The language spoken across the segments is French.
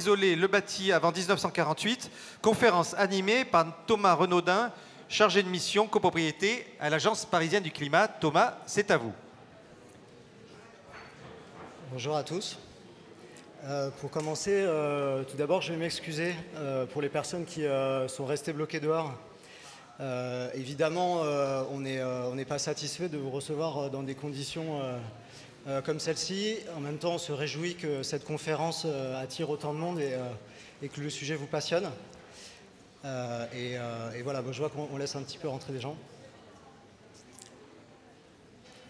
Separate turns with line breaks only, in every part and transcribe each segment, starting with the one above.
isoler le bâti avant 1948. Conférence animée par Thomas Renaudin, chargé de mission copropriété à l'Agence parisienne du climat. Thomas, c'est à vous.
Bonjour à tous. Pour commencer, tout d'abord, je vais m'excuser pour les personnes qui sont restées bloquées dehors. Évidemment, on n'est pas satisfait de vous recevoir dans des conditions comme celle-ci. En même temps, on se réjouit que cette conférence attire autant de monde et que le sujet vous passionne. Et voilà, bon, je vois qu'on laisse un petit peu rentrer des gens.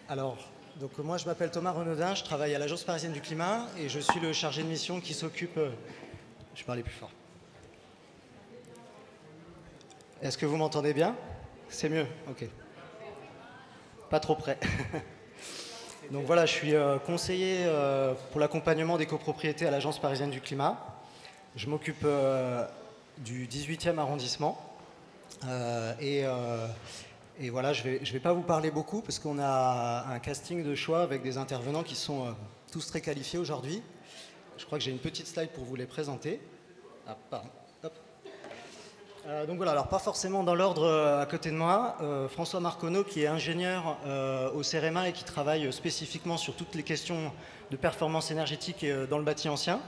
Alors, donc moi je m'appelle Thomas Renaudin, je travaille à l'Agence parisienne du climat et je suis le chargé de mission qui s'occupe... Je vais parler plus fort. Est-ce que vous m'entendez bien? C'est mieux, ok. Pas trop près. Donc voilà, je suis conseiller pour l'accompagnement des copropriétés à l'Agence parisienne du climat. Je m'occupe du 18e arrondissement. Et voilà, je vais pas vous parler beaucoup parce qu'on a un casting de choix avec des intervenants qui sont tous très qualifiés aujourd'hui. Je crois que j'ai une petite slide pour vous les présenter. Ah, pardon. Hop. Donc voilà, alors pas forcément dans l'ordre à côté de moi. François Marconneau, qui est ingénieur au CEREMA et qui travaille spécifiquement sur toutes les questions de performance énergétique dans le bâti ancien.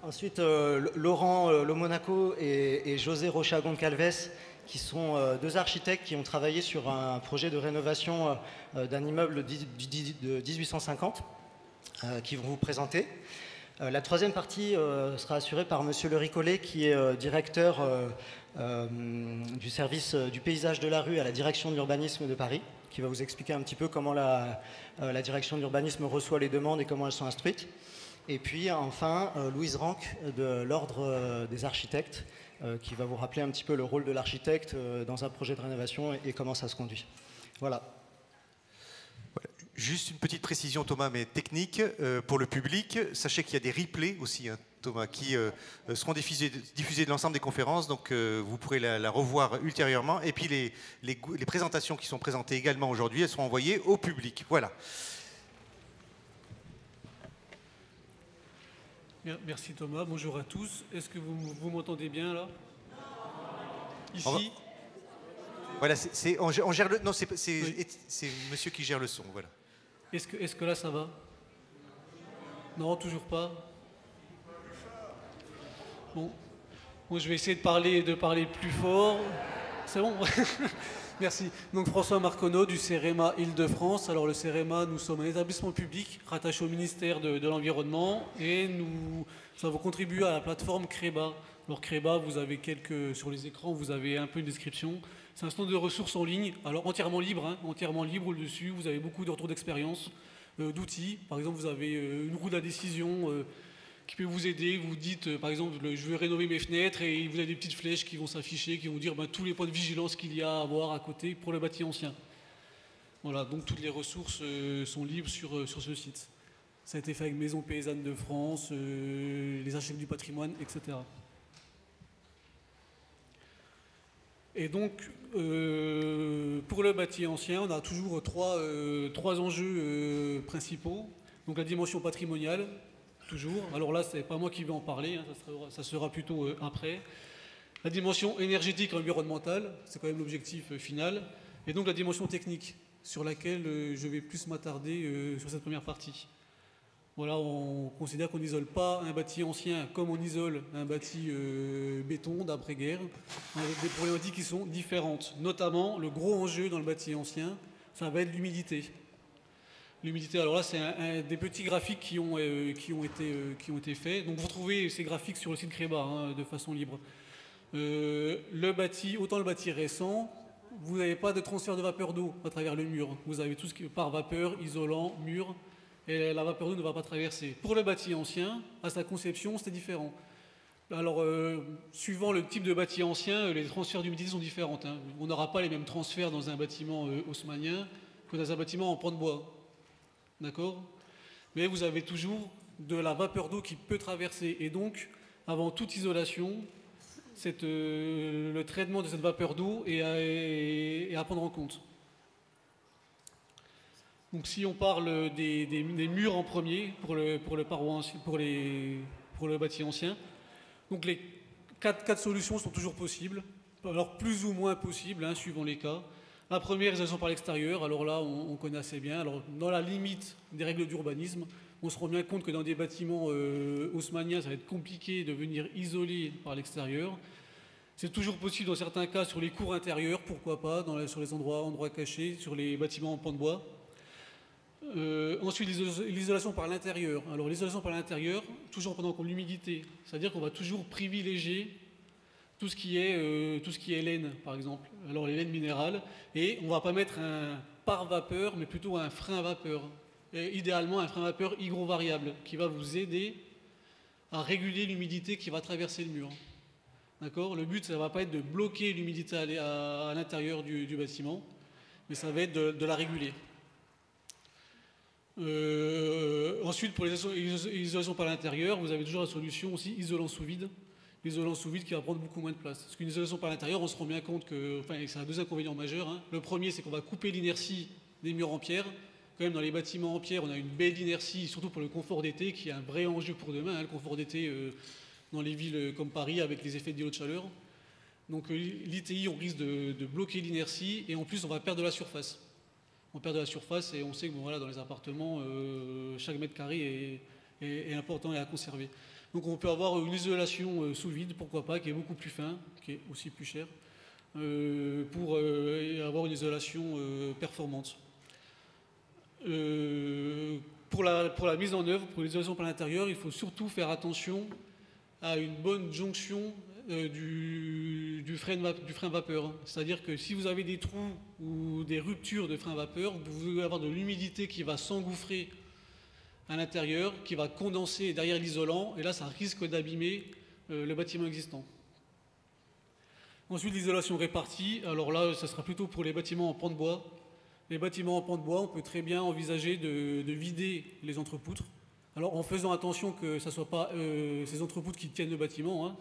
Ensuite, Laurent Lomonaco et José Rocha-Goncalves, qui sont deux architectes qui ont travaillé sur un projet de rénovation d'un immeuble de 1850, qui vont vous présenter. La troisième partie sera assurée par Monsieur Le Ricollet, qui est directeur du service du paysage de la rue à la direction de l'urbanisme de Paris, qui va vous expliquer un petit peu comment la direction de l'urbanisme reçoit les demandes et comment elles sont instruites. Et puis enfin, Louise Ranck de l'Ordre des architectes, qui va vous rappeler un petit peu le rôle de l'architecte dans un projet de rénovation et comment ça se conduit. Voilà.
Juste une petite précision, Thomas, mais technique pour le public. Sachez qu'il y a des replays aussi, hein, Thomas, qui seront diffusés de l'ensemble des conférences, donc vous pourrez la revoir ultérieurement. Et puis les présentations qui sont présentées également aujourd'hui, elles seront envoyées au public. Voilà.
Merci Thomas, bonjour à tous. Est-ce que vous m'entendez bien là? Ici?
Voilà, on gère le... Non, c'est monsieur qui gère le son, voilà.
Est-ce que là ça va? Non, toujours pas? Bon, je vais essayer de parler plus fort. C'est bon? Merci. Donc François Marconneau du CEREMA Île-de-France. Alors le CEREMA, nous sommes un établissement public rattaché au ministère de l'Environnement et nous avons contribué à la plateforme CREBA. Alors CREBA, vous avez sur les écrans, vous avez un peu une description. C'est un stand de ressources en ligne, alors entièrement libre, hein, entièrement libre dessus. Vous avez beaucoup de retours d'expérience, d'outils. Par exemple, vous avez une roue de la décision qui peut vous aider. Vous dites, par exemple, je veux rénover mes fenêtres et vous avez des petites flèches qui vont s'afficher, qui vont dire tous les points de vigilance qu'il y a à avoir à côté pour le bâti ancien. Voilà, donc toutes les ressources sont libres sur ce site. Ça a été fait avec Maison Paysanne de France, les architectes du patrimoine, etc. Et donc, pour le bâti ancien, on a toujours trois enjeux principaux. Donc la dimension patrimoniale, toujours. Alors là, c'est pas moi qui vais en parler, hein, ça sera plutôt après. La dimension énergétique et environnementale, c'est quand même l'objectif final. Et donc la dimension technique, sur laquelle je vais plus m'attarder sur cette première partie. Voilà, on considère qu'on n'isole pas un bâti ancien comme on isole un bâti béton d'après-guerre, avec des problématiques qui sont différentes. Notamment, le gros enjeu dans le bâti ancien, ça va être l'humidité. L'humidité, alors là, c'est des petits graphiques qui ont été faits. Donc vous retrouvez ces graphiques sur le site CREBA, hein, de façon libre. Autant le bâti récent, vous n'avez pas de transfert de vapeur d'eau à travers le mur. Vous avez tout ce qui est par vapeur, isolant, mur, et la vapeur d'eau ne va pas traverser. Pour le bâti ancien, à sa conception, c'est différent. Alors, suivant le type de bâti ancien, les transferts d'humidité sont différents, hein. On n'aura pas les mêmes transferts dans un bâtiment haussmannien que dans un bâtiment en pan de bois. D'accord? Mais vous avez toujours de la vapeur d'eau qui peut traverser. Et donc, avant toute isolation, le traitement de cette vapeur d'eau est à prendre en compte. Donc si on parle des murs en premier pour le bâti ancien, donc les quatre solutions sont toujours possibles, alors plus ou moins possibles, hein, suivant les cas. La première, isolation par l'extérieur, alors là on connaît assez bien. Alors dans la limite des règles d'urbanisme, on se rend bien compte que dans des bâtiments haussmanniens, ça va être compliqué de venir isoler par l'extérieur. C'est toujours possible dans certains cas sur les cours intérieurs, pourquoi pas, sur les endroits cachés, sur les bâtiments en pan de bois. Ensuite, l'isolation par l'intérieur. Alors l'isolation par l'intérieur, toujours en prenant en compte l'humidité. C'est-à-dire qu'on va toujours privilégier tout ce qui est laine, par exemple. Alors les laines minérales. Et on ne va pas mettre un pare-vapeur, mais plutôt un frein à vapeur. Et idéalement, un frein à vapeur hygrovariable qui va vous aider à réguler l'humidité qui va traverser le mur. D'accord ? Le but, ça ne va pas être de bloquer l'humidité à l'intérieur du bâtiment, mais ça va être de la réguler. Ensuite, pour les isolations par l'intérieur, vous avez toujours la solution aussi isolant sous vide. L'isolant sous vide qui va prendre beaucoup moins de place. Parce qu'une isolation par l'intérieur, on se rend bien compte que c'est un deux inconvénients majeurs. Hein. Le premier, c'est qu'on va couper l'inertie des murs en pierre. Quand même, dans les bâtiments en pierre, on a une belle inertie, surtout pour le confort d'été, qui est un vrai enjeu pour demain. Hein, le confort d'été dans les villes comme Paris, avec les effets d'îlot de chaleur. Donc l'ITI, on risque de bloquer l'inertie, et en plus, on va perdre de la surface. On perd de la surface, et on sait que voilà, dans les appartements, chaque mètre carré est important et à conserver. Donc on peut avoir une isolation sous vide, pourquoi pas, qui est beaucoup plus fin, qui est aussi plus cher, pour avoir une isolation performante. Pour la mise en œuvre, pour l'isolation par l'intérieur, il faut surtout faire attention à une bonne jonction du frein vapeur. C'est-à-dire que si vous avez des trous ou des ruptures de frein vapeur, vous pouvez avoir de l'humidité qui va s'engouffrer à l'intérieur, qui va condenser derrière l'isolant, et là ça risque d'abîmer le bâtiment existant. Ensuite, l'isolation répartie, alors là ça sera plutôt pour les bâtiments en pan de bois. Les bâtiments en pan de bois, on peut très bien envisager de vider les entrepoutres. Alors en faisant attention que ce ne soit pas ces entrepoutres qui tiennent le bâtiment, hein.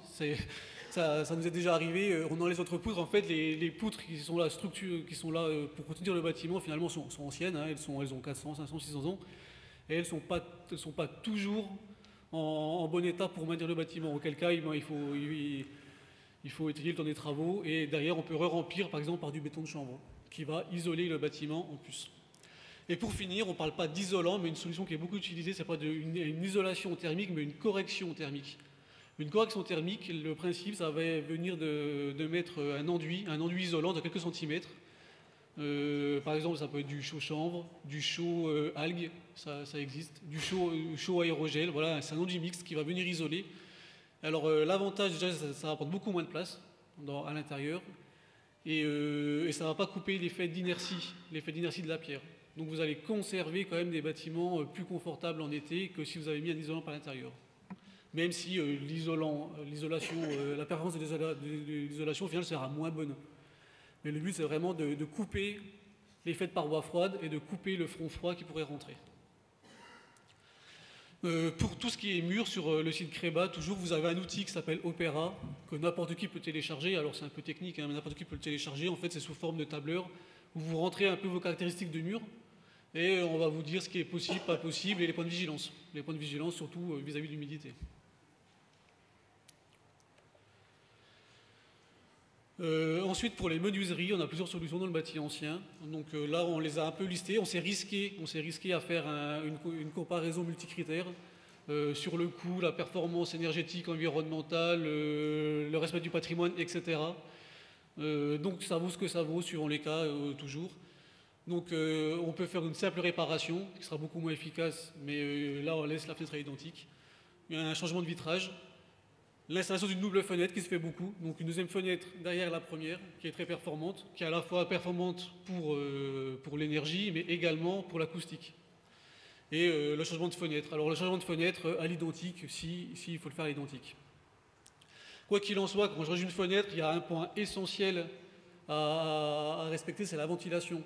Ça nous est déjà arrivé, on enlève les entrepoutres, en fait les poutres qui sont là, pour contenir le bâtiment finalement sont anciennes, hein. Elles ont 400, 500, 600 ans. Et elles ne sont pas toujours en bon état pour maintenir le bâtiment. Auquel cas, il faut étayer le temps des travaux. Et derrière, on peut re-remplir, par exemple, par du béton de chanvre, qui va isoler le bâtiment en plus. Et pour finir, on ne parle pas d'isolant, mais une solution qui est beaucoup utilisée, ce n'est pas une isolation thermique, mais une correction thermique. Une correction thermique, le principe, ça va venir de mettre un enduit isolant de quelques centimètres. Par exemple, ça peut être du chaud chanvre, du chaud algues, ça existe, du chaud aérogel, voilà, c'est un enduit mixte qui va venir isoler. Alors l'avantage déjà, ça va prendre beaucoup moins de place à l'intérieur, et ça ne va pas couper l'effet d'inertie de la pierre. Donc vous allez conserver quand même des bâtiments plus confortables en été que si vous avez mis un isolant par l'intérieur. Même si la performance de l'isolation au final sera moins bonne. Mais le but, c'est vraiment de couper l'effet de paroi froide et de couper le front froid qui pourrait rentrer. Pour tout ce qui est mur, sur le site Créba, toujours, vous avez un outil qui s'appelle Opera, que n'importe qui peut télécharger. Alors, c'est un peu technique, hein, mais n'importe qui peut le télécharger. En fait, c'est sous forme de tableur, où vous rentrez un peu vos caractéristiques de mur, et on va vous dire ce qui est possible, pas possible, et les points de vigilance. Les points de vigilance, surtout vis-à-vis de l'humidité. Ensuite, pour les menuiseries, on a plusieurs solutions dans le bâti ancien. Donc là, on les a un peu listées. On s'est risqué à faire une comparaison multicritère sur le coût, la performance énergétique, environnementale, le respect du patrimoine, etc. Donc ça vaut ce que ça vaut, suivant les cas, toujours. Donc on peut faire une simple réparation, qui sera beaucoup moins efficace, mais là, on laisse la fenêtre à l'identique. Il y a un changement de vitrage. L'installation d'une double fenêtre qui se fait beaucoup, donc une deuxième fenêtre derrière la première, qui est très performante, qui est à la fois performante pour l'énergie, mais également pour l'acoustique. Et le changement de fenêtre. Alors le changement de fenêtre à l'identique, il faut le faire à l'identique. Quoi qu'il en soit, quand je range une fenêtre, il y a un point essentiel à respecter, c'est la ventilation.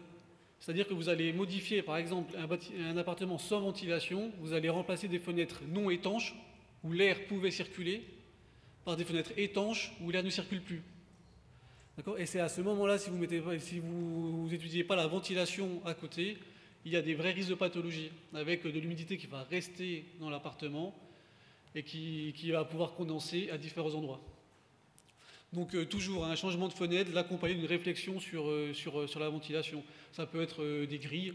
C'est-à-dire que vous allez modifier, par exemple, un appartement sans ventilation, vous allez remplacer des fenêtres non étanches, où l'air pouvait circuler, par des fenêtres étanches où l'air ne circule plus. D'accord ? Et c'est à ce moment-là, si vous n'étudiez pas la ventilation à côté, il y a des vrais risques de pathologie, avec de l'humidité qui va rester dans l'appartement et qui va pouvoir condenser à différents endroits. Donc toujours un changement de fenêtre, l'accompagner d'une réflexion sur la ventilation. Ça peut être des grilles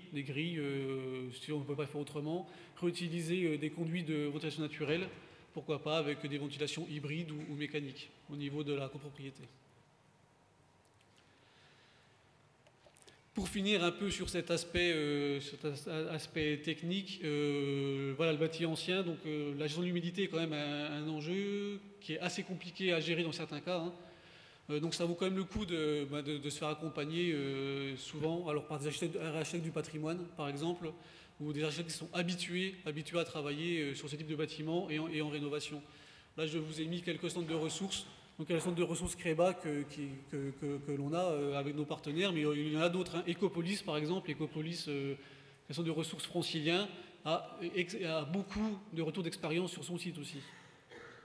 si on ne peut pas faire autrement, réutiliser des conduits de ventilation naturelle, pourquoi pas avec des ventilations hybrides ou mécaniques au niveau de la copropriété. Pour finir un peu sur cet aspect technique, voilà le bâti ancien, donc la gestion de l'humidité est quand même un enjeu qui est assez compliqué à gérer dans certains cas. Donc ça vaut quand même le coup de se faire accompagner souvent alors par des architectes du patrimoine par exemple, ou des architectes qui sont habitués à travailler sur ce type de bâtiment et en rénovation. Là je vous ai mis quelques centres de ressources. Donc il y a le centre de ressources CREBA que l'on a avec nos partenaires, mais il y en a d'autres. Ecopolis par exemple, Ecopolis, le centre de ressources francilien, a beaucoup de retours d'expérience sur son site aussi,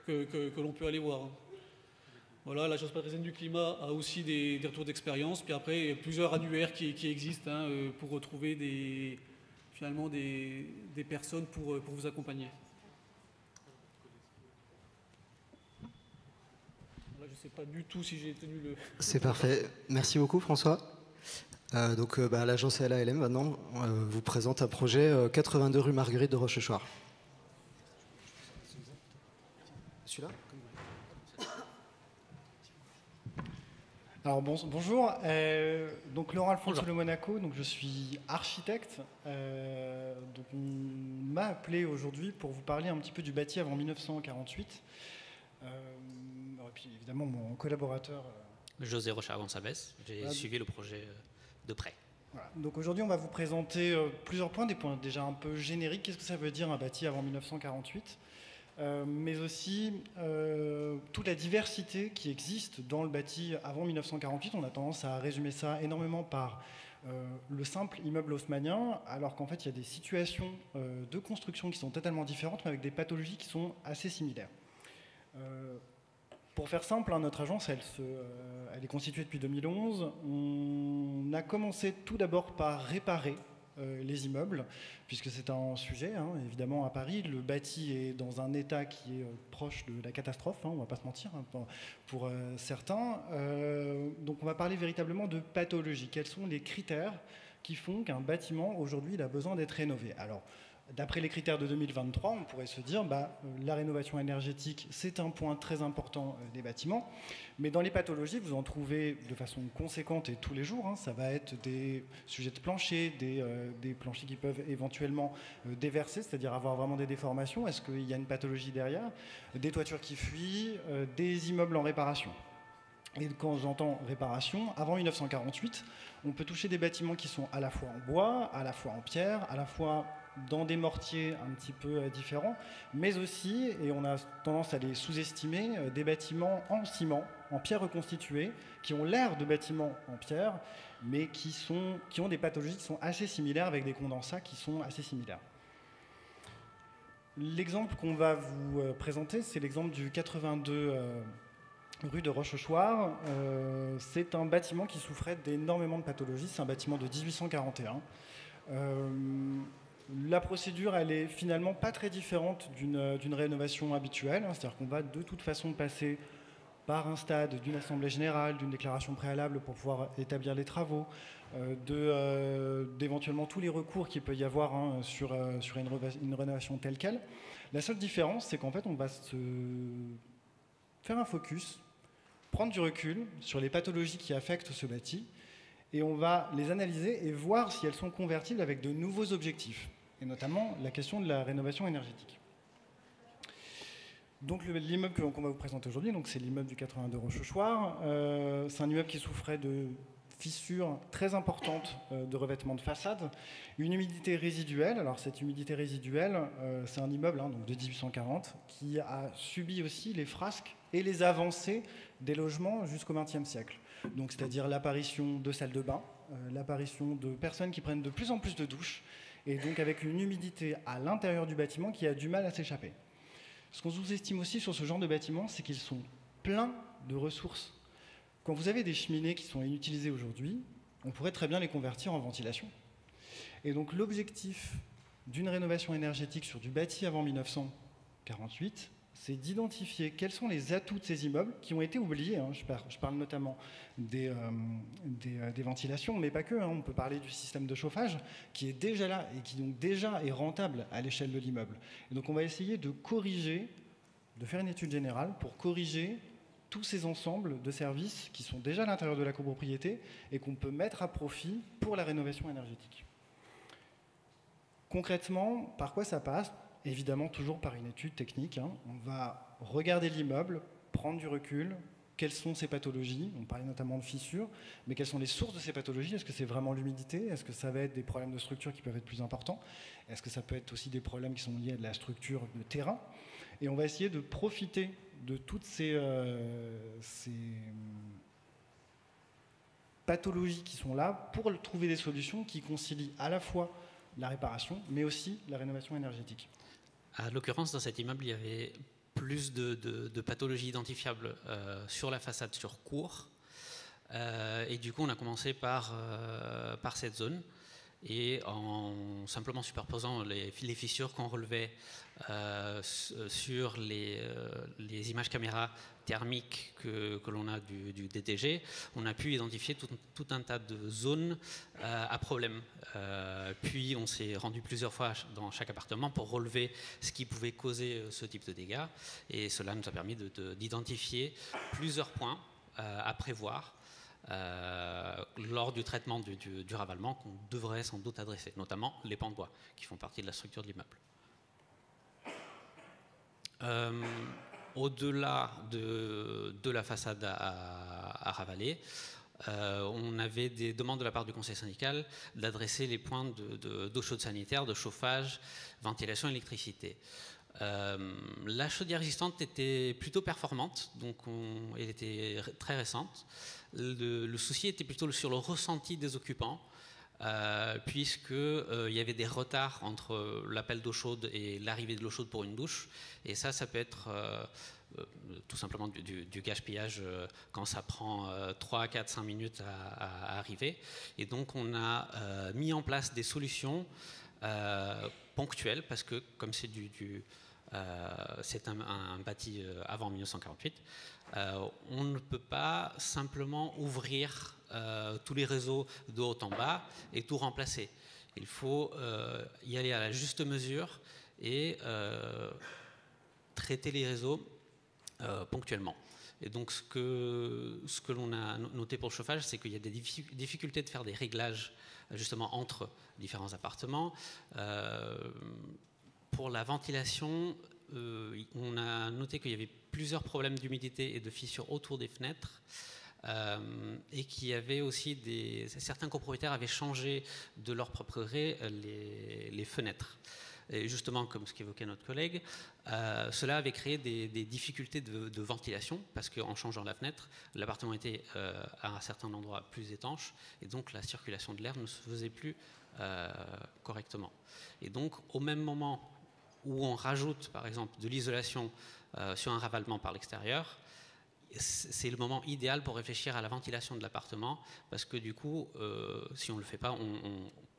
que l'on peut aller voir. Voilà, l'Agence parisienne du climat a aussi des retours d'expérience. Puis après, il y a plusieurs annuaires qui existent pour retrouver finalement des personnes pour vous accompagner. Là, je ne sais pas du tout si j'ai tenu le...
C'est parfait. Merci beaucoup, François. L'agence LALM, maintenant, vous présente un projet 82 rue Marguerite de Rochechouart. Celui-là ?
Alors bonjour, donc Laurent Alphonse Le Monaco, donc je suis architecte. Donc on m'a appelé aujourd'hui pour vous parler un petit peu du bâti avant 1948. Et puis évidemment mon collaborateur
José Rocha-Gonçalves, j'ai suivi le projet de près.
Voilà. Donc aujourd'hui on va vous présenter plusieurs points, des points déjà un peu génériques. Qu'est-ce que ça veut dire un bâti avant 1948 ? Mais aussi toute la diversité qui existe dans le bâti avant 1948. On a tendance à résumer ça énormément par le simple immeuble haussmannien, alors qu'en fait il y a des situations de construction qui sont totalement différentes, mais avec des pathologies qui sont assez similaires. Pour faire simple, notre agence elle est constituée depuis 2011. On a commencé tout d'abord par réparer les immeubles, puisque c'est un sujet, évidemment à Paris, le bâti est dans un état qui est proche de la catastrophe, on ne va pas se mentir, pour certains. Donc on va parler véritablement de pathologie. Quels sont les critères qui font qu'un bâtiment, aujourd'hui, il a besoin d'être rénové ? Alors, d'après les critères de 2023, on pourrait se dire la rénovation énergétique, c'est un point très important des bâtiments. Mais dans les pathologies, vous en trouvez de façon conséquente et tous les jours. Ça va être des sujets de plancher, des planchers qui peuvent éventuellement déverser, c'est-à-dire avoir vraiment des déformations. Est-ce qu'il y a une pathologie derrière ? Des toitures qui fuient, des immeubles en réparation. Et quand j'entends réparation, avant 1948, on peut toucher des bâtiments qui sont à la fois en bois, à la fois en pierre, à la fois dans des mortiers un petit peu différents, mais aussi, et on a tendance à les sous-estimer, des bâtiments en ciment, en pierre reconstituée, qui ont l'air de bâtiments en pierre, mais qui ont des pathologies qui sont assez similaires, avec des condensats qui sont assez similaires. L'exemple qu'on va vous présenter, c'est l'exemple du 82 rue de Rochechouart. C'est un bâtiment qui souffrait d'énormément de pathologies. C'est un bâtiment de 1841. La procédure, elle est finalement pas très différente d'une rénovation habituelle. C'est-à-dire qu'on va de toute façon passer par un stade d'une assemblée générale, d'une déclaration préalable pour pouvoir établir les travaux, d'éventuellement tous les recours qu'il peut y avoir sur une rénovation telle qu'elle. La seule différence, c'est qu'en fait, on va se faire un focus, prendre du recul sur les pathologies qui affectent ce bâti, et on va les analyser et voir si elles sont convertibles avec de nouveaux objectifs, et notamment la question de la rénovation énergétique. Donc l'immeuble qu'on va vous présenter aujourd'hui, c'est l'immeuble du 82 Rochechouart. C'est un immeuble qui souffrait de fissures très importantes de revêtement de façade, une humidité résiduelle. Alors cette humidité résiduelle, c'est un immeuble donc de 1840 qui a subi aussi les frasques et les avancées des logements jusqu'au XXe siècle. Donc c'est-à-dire l'apparition de salles de bain, l'apparition de personnes qui prennent de plus en plus de douches, et donc avec une humidité à l'intérieur du bâtiment qui a du mal à s'échapper. Ce qu'on sous-estime aussi sur ce genre de bâtiments, c'est qu'ils sont pleins de ressources. Quand vous avez des cheminées qui sont inutilisées aujourd'hui, on pourrait très bien les convertir en ventilation. Et donc l'objectif d'une rénovation énergétique sur du bâti avant 1948, c'est d'identifier quels sont les atouts de ces immeubles qui ont été oubliés. Hein. Je parle notamment des ventilations, mais pas que. Hein. On peut parler du système de chauffage qui est déjà là et qui donc déjà est rentable à l'échelle de l'immeuble. Et donc on va essayer de corriger, de faire une étude générale pour corriger tous ces ensembles de services qui sont déjà à l'intérieur de la copropriété et qu'on peut mettre à profit pour la rénovation énergétique. Concrètement, par quoi ça passe ? Évidemment, toujours par une étude technique. Hein. On va regarder l'immeuble, prendre du recul, quelles sont ces pathologies, on parlait notamment de fissures, mais quelles sont les sources de ces pathologies? Est-ce que c'est vraiment l'humidité? Est-ce que ça va être des problèmes de structure qui peuvent être plus importants? Est-ce que ça peut être aussi des problèmes qui sont liés à de la structure de terrain? Et on va essayer de profiter de toutes ces pathologies qui sont là pour trouver des solutions qui concilient à la fois la réparation, mais aussi la rénovation énergétique.
À l'occurrence, dans cet immeuble, il y avait plus de pathologies identifiables sur la façade sur cour. Et du coup, on a commencé par cette zone. Et en simplement superposant les fissures qu'on relevait sur les images caméra thermiques que l'on a du DTG, on a pu identifier tout un tas de zones à problème. Puis on s'est rendu plusieurs fois dans chaque appartement pour relever ce qui pouvait causer ce type de dégâts. Et cela nous a permis d'identifier plusieurs points à prévoir lors du traitement du ravalement qu'on devrait sans doute adresser, notamment les pans de bois qui font partie de la structure de l'immeuble. Au-delà de la façade à ravaler, on avait des demandes de la part du conseil syndical d'adresser les points d'eau chaude sanitaire, de chauffage, ventilation, électricité. La chaudière existante était plutôt performante, donc elle était très récente. Le souci était plutôt sur le ressenti des occupants, puisqu'il y avait des retards entre l'appel d'eau chaude et l'arrivée de l'eau chaude pour une douche. Et ça peut être tout simplement du gaspillage quand ça prend 3, 4, 5 minutes à arriver. Et donc on a mis en place des solutions ponctuelles, parce que comme c'est c'est un bâti avant 1948, on ne peut pas simplement ouvrir tous les réseaux de haut en bas et tout remplacer. Il faut y aller à la juste mesure et traiter les réseaux ponctuellement. Et donc ce que l'on a noté pour le chauffage, c'est qu'il y a des difficultés de faire des réglages justement entre différents appartements. Pour la ventilation, on a noté qu'il y avait plusieurs problèmes d'humidité et de fissures autour des fenêtres, et qu'il y avait aussi certains copropriétaires avaient changé de leur propre gré les fenêtres. Et justement, comme ce qu'évoquait notre collègue, cela avait créé des difficultés de ventilation, parce qu'en changeant la fenêtre, l'appartement était à un certain endroit plus étanche, et donc la circulation de l'air ne se faisait plus correctement. Et donc, au même moment où on rajoute, par exemple, de l'isolation sur un ravalement par l'extérieur, c'est le moment idéal pour réfléchir à la ventilation de l'appartement, parce que du coup, si on ne le fait pas,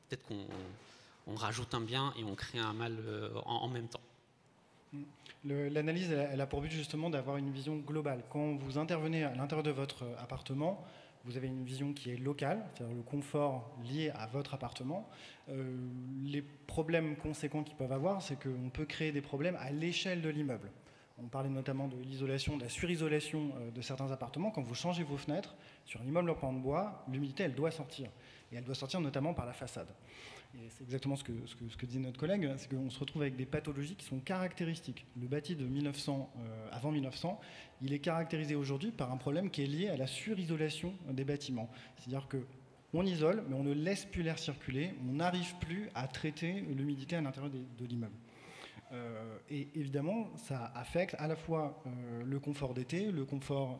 peut-être qu'on rajoute un bien et on crée un mal en même temps.
L'analyse, elle a pour but justement d'avoir une vision globale. Quand vous intervenez à l'intérieur de votre appartement, vous avez une vision qui est locale, c'est-à-dire le confort lié à votre appartement. Les problèmes conséquents qu'ils peuvent avoir, c'est qu'on peut créer des problèmes à l'échelle de l'immeuble. On parlait notamment de l'isolation, de la surisolation de certains appartements. Quand vous changez vos fenêtres, sur un immeuble en pan de bois, l'humidité, elle doit sortir. Et elle doit sortir notamment par la façade. Et c'est exactement ce que dit notre collègue, c'est qu'on se retrouve avec des pathologies qui sont caractéristiques. Le bâti de avant 1900, il est caractérisé aujourd'hui par un problème qui est lié à la surisolation des bâtiments. C'est-à-dire qu'on isole, mais on ne laisse plus l'air circuler, on n'arrive plus à traiter l'humidité à l'intérieur de l'immeuble. Et évidemment, ça affecte à la fois le confort d'été, le confort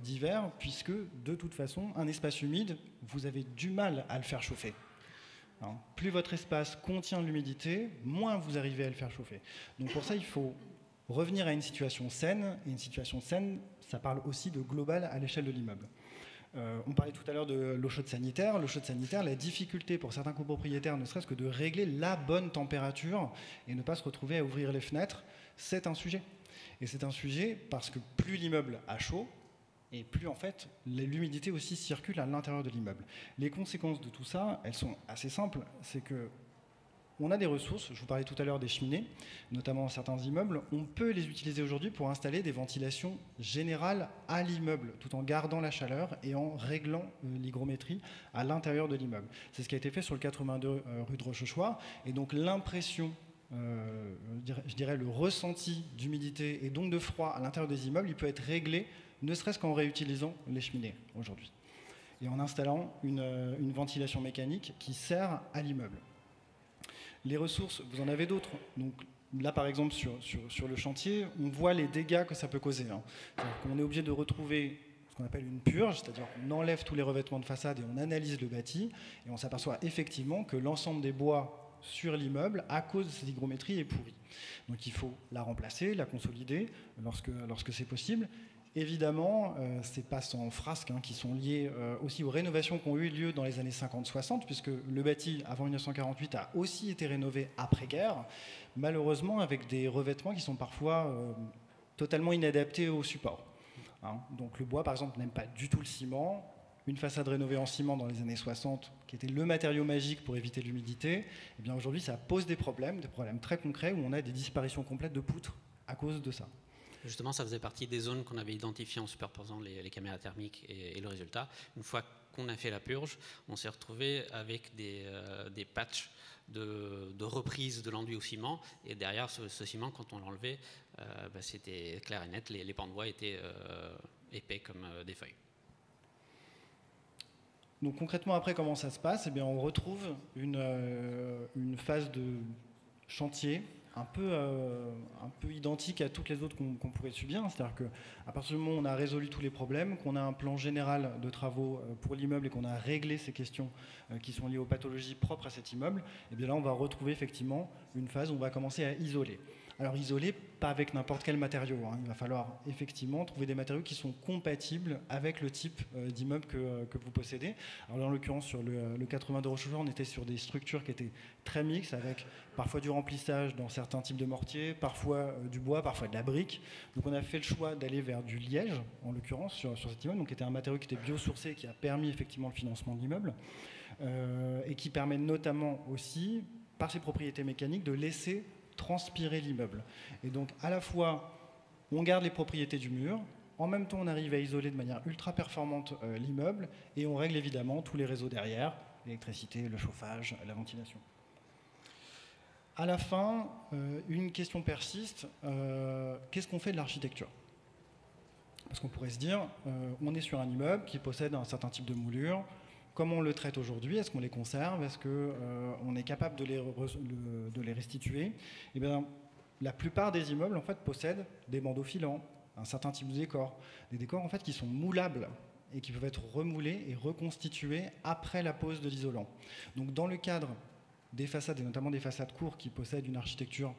d'hiver, puisque de toute façon, un espace humide, vous avez du mal à le faire chauffer. Alors, plus votre espace contient l'humidité, moins vous arrivez à le faire chauffer. Donc pour ça, il faut revenir à une situation saine. Et une situation saine, ça parle aussi de global à l'échelle de l'immeuble. On parlait tout à l'heure de l'eau chaude sanitaire. L'eau chaude sanitaire, la difficulté pour certains copropriétaires, ne serait-ce que de régler la bonne température et ne pas se retrouver à ouvrir les fenêtres, c'est un sujet. Et c'est un sujet parce que plus l'immeuble a chaud, et plus en fait l'humidité aussi circule à l'intérieur de l'immeuble. Les conséquences de tout ça, elles sont assez simples. C'est que on a des ressources, je vous parlais tout à l'heure des cheminées, notamment dans certains immeubles, on peut les utiliser aujourd'hui pour installer des ventilations générales à l'immeuble, tout en gardant la chaleur et en réglant l'hygrométrie à l'intérieur de l'immeuble. C'est ce qui a été fait sur le 82 rue de Rochechouart, et donc l'impression, je dirais le ressenti d'humidité et donc de froid à l'intérieur des immeubles, il peut être réglé, ne serait-ce qu'en réutilisant les cheminées aujourd'hui, et en installant une ventilation mécanique qui sert à l'immeuble. Les ressources, vous en avez d'autres. Donc là, par exemple, sur le chantier, on voit les dégâts que ça peut causer. On est obligé de retrouver ce qu'on appelle une purge, c'est-à-dire qu'on enlève tous les revêtements de façade et on analyse le bâti, et on s'aperçoit effectivement que l'ensemble des bois sur l'immeuble, à cause de cette hygrométrie, est pourri. Donc il faut la remplacer, la consolider lorsque c'est possible. Évidemment, ce n'est pas sans frasques qui sont liés aussi aux rénovations qui ont eu lieu dans les années 50-60, puisque le bâti, avant 1948, a aussi été rénové après-guerre, malheureusement avec des revêtements qui sont parfois totalement inadaptés au support. Donc le bois, par exemple, n'aime pas du tout le ciment. Une façade rénovée en ciment dans les années 60, qui était le matériau magique pour éviter l'humidité, eh bien aujourd'hui, ça pose des problèmes très concrets, où on a des disparitions complètes de poutres à cause de ça.
Justement, ça faisait partie des zones qu'on avait identifiées en superposant les caméras thermiques et le résultat. Une fois qu'on a fait la purge, on s'est retrouvé avec des patchs de reprise de l'enduit au ciment. Et derrière ce ciment, quand on l'enlevait, c'était clair et net, les pans de bois étaient épais comme des feuilles.
Donc concrètement, après, comment ça se passe ? Eh bien, on retrouve une phase de chantier un peu identique à toutes les autres qu'on pourrait subir. C'est-à-dire qu'à partir du moment où on a résolu tous les problèmes, qu'on a un plan général de travaux pour l'immeuble et qu'on a réglé ces questions qui sont liées aux pathologies propres à cet immeuble, et bien là, on va retrouver effectivement une phase où on va commencer à isoler. Alors isoler, pas avec n'importe quel matériau. Il va falloir effectivement trouver des matériaux qui sont compatibles avec le type d'immeuble que vous possédez. Alors en l'occurrence, sur le 82 Rochechouart, on était sur des structures qui étaient très mixtes, avec parfois du remplissage dans certains types de mortiers, parfois du bois, parfois de la brique. Donc on a fait le choix d'aller vers du liège, en l'occurrence, sur cet immeuble, donc qui était un matériau qui était biosourcé, qui a permis effectivement le financement de l'immeuble, et qui permet notamment aussi, par ses propriétés mécaniques, de laisser transpirer l'immeuble. Et donc à la fois on garde les propriétés du mur, en même temps on arrive à isoler de manière ultra performante l'immeuble, et on règle évidemment tous les réseaux derrière, l'électricité, le chauffage, la ventilation. À la fin, une question persiste, qu'est-ce qu'on fait de l'architecture ? Parce qu'on pourrait se dire, on est sur un immeuble qui possède un certain type de moulure. Comment on le traite aujourd'hui? Est-ce qu'on les conserve? Est-ce qu'on est capable de les restituer? Eh bien, la plupart des immeubles en fait, possèdent des bandeaux filants, un certain type de décor. Des décors en fait, qui sont moulables et qui peuvent être remoulés et reconstitués après la pose de l'isolant. Donc dans le cadre des façades, et notamment des façades courtes qui possèdent une architecture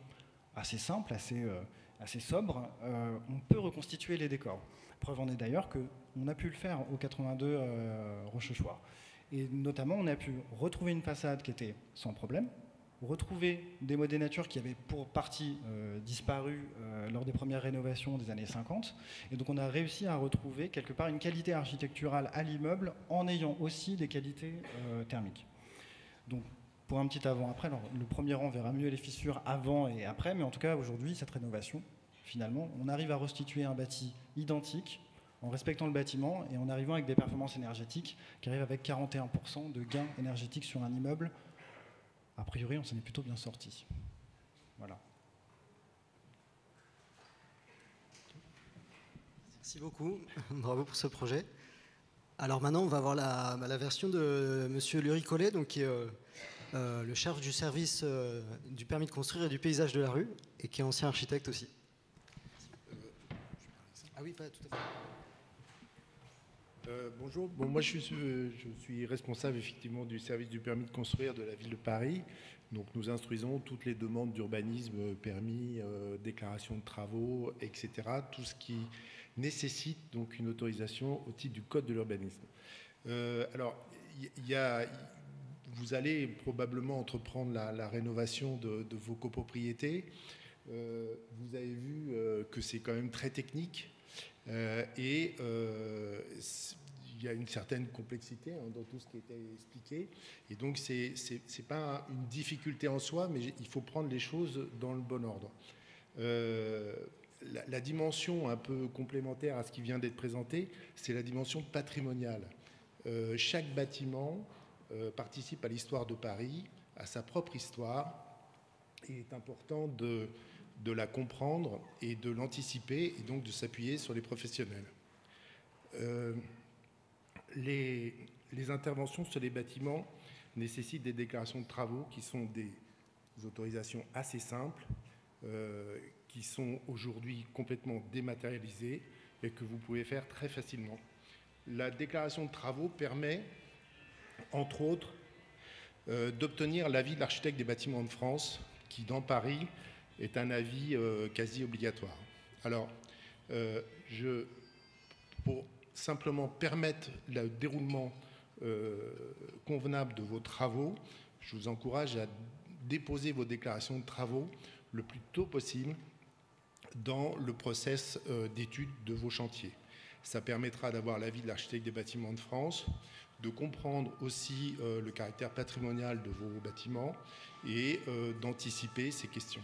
assez simple, assez sobre, on peut reconstituer les décors. Preuve en est d'ailleurs qu'on a pu le faire au 82 Rochechouart. Et notamment, on a pu retrouver une façade qui était sans problème, retrouver des modèles nature qui avaient pour partie disparu lors des premières rénovations des années 50. Et donc on a réussi à retrouver quelque part une qualité architecturale à l'immeuble en ayant aussi des qualités thermiques. Donc pour un petit avant-après, le premier rang verra mieux les fissures avant et après, mais en tout cas aujourd'hui, cette rénovation, finalement, on arrive à restituer un bâti identique en respectant le bâtiment et en arrivant avec des performances énergétiques qui arrivent avec 41% de gains énergétiques sur un immeuble. A priori, on s'en est plutôt bien sorti. Voilà.
Merci beaucoup. Bravo pour ce projet. Alors maintenant, on va voir la version de M. Lurie Collet, donc, qui est le chef du service du permis de construire et du paysage de la rue, et qui est ancien architecte aussi. Ah oui, pas tout à fait.
Bonjour, bon, moi je suis responsable effectivement du service du permis de construire de la ville de Paris. Donc nous instruisons toutes les demandes d'urbanisme, permis, déclaration de travaux, etc. Tout ce qui nécessite donc une autorisation au titre du code de l'urbanisme. Alors, vous allez probablement entreprendre la rénovation de vos copropriétés. Vous avez vu que c'est quand même très technique. Il y a une certaine complexité dans tout ce qui a été expliqué. Et donc, c'est pas une difficulté en soi, mais il faut prendre les choses dans le bon ordre. La dimension un peu complémentaire à ce qui vient d'être présenté, c'est la dimension patrimoniale. Chaque bâtiment participe à l'histoire de Paris, à sa propre histoire, et il est important de la comprendre et de l'anticiper et donc de s'appuyer sur les professionnels. Les interventions sur les bâtiments nécessitent des déclarations de travaux qui sont des autorisations assez simples, qui sont aujourd'hui complètement dématérialisées et que vous pouvez faire très facilement. La déclaration de travaux permet, entre autres, d'obtenir l'avis de l'architecte des bâtiments de France, qui dans Paris est un avis quasi obligatoire. Alors, pour simplement permettre le déroulement convenable de vos travaux, je vous encourage à déposer vos déclarations de travaux le plus tôt possible dans le process d'étude de vos chantiers. Ça permettra d'avoir l'avis de l'architecte des bâtiments de France, de comprendre aussi le caractère patrimonial de vos bâtiments et d'anticiper ces questions.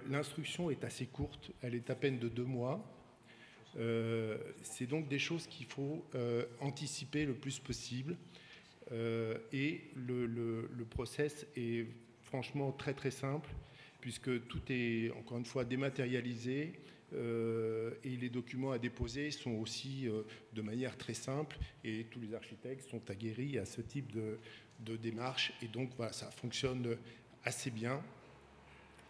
L'instruction est assez courte, elle est à peine de 2 mois. C'est donc des choses qu'il faut anticiper le plus possible. Et le process est franchement très très simple, puisque tout est encore une fois dématérialisé. Et les documents à déposer sont aussi de manière très simple, et tous les architectes sont aguerris à ce type de démarche, et donc voilà, ça fonctionne assez bien.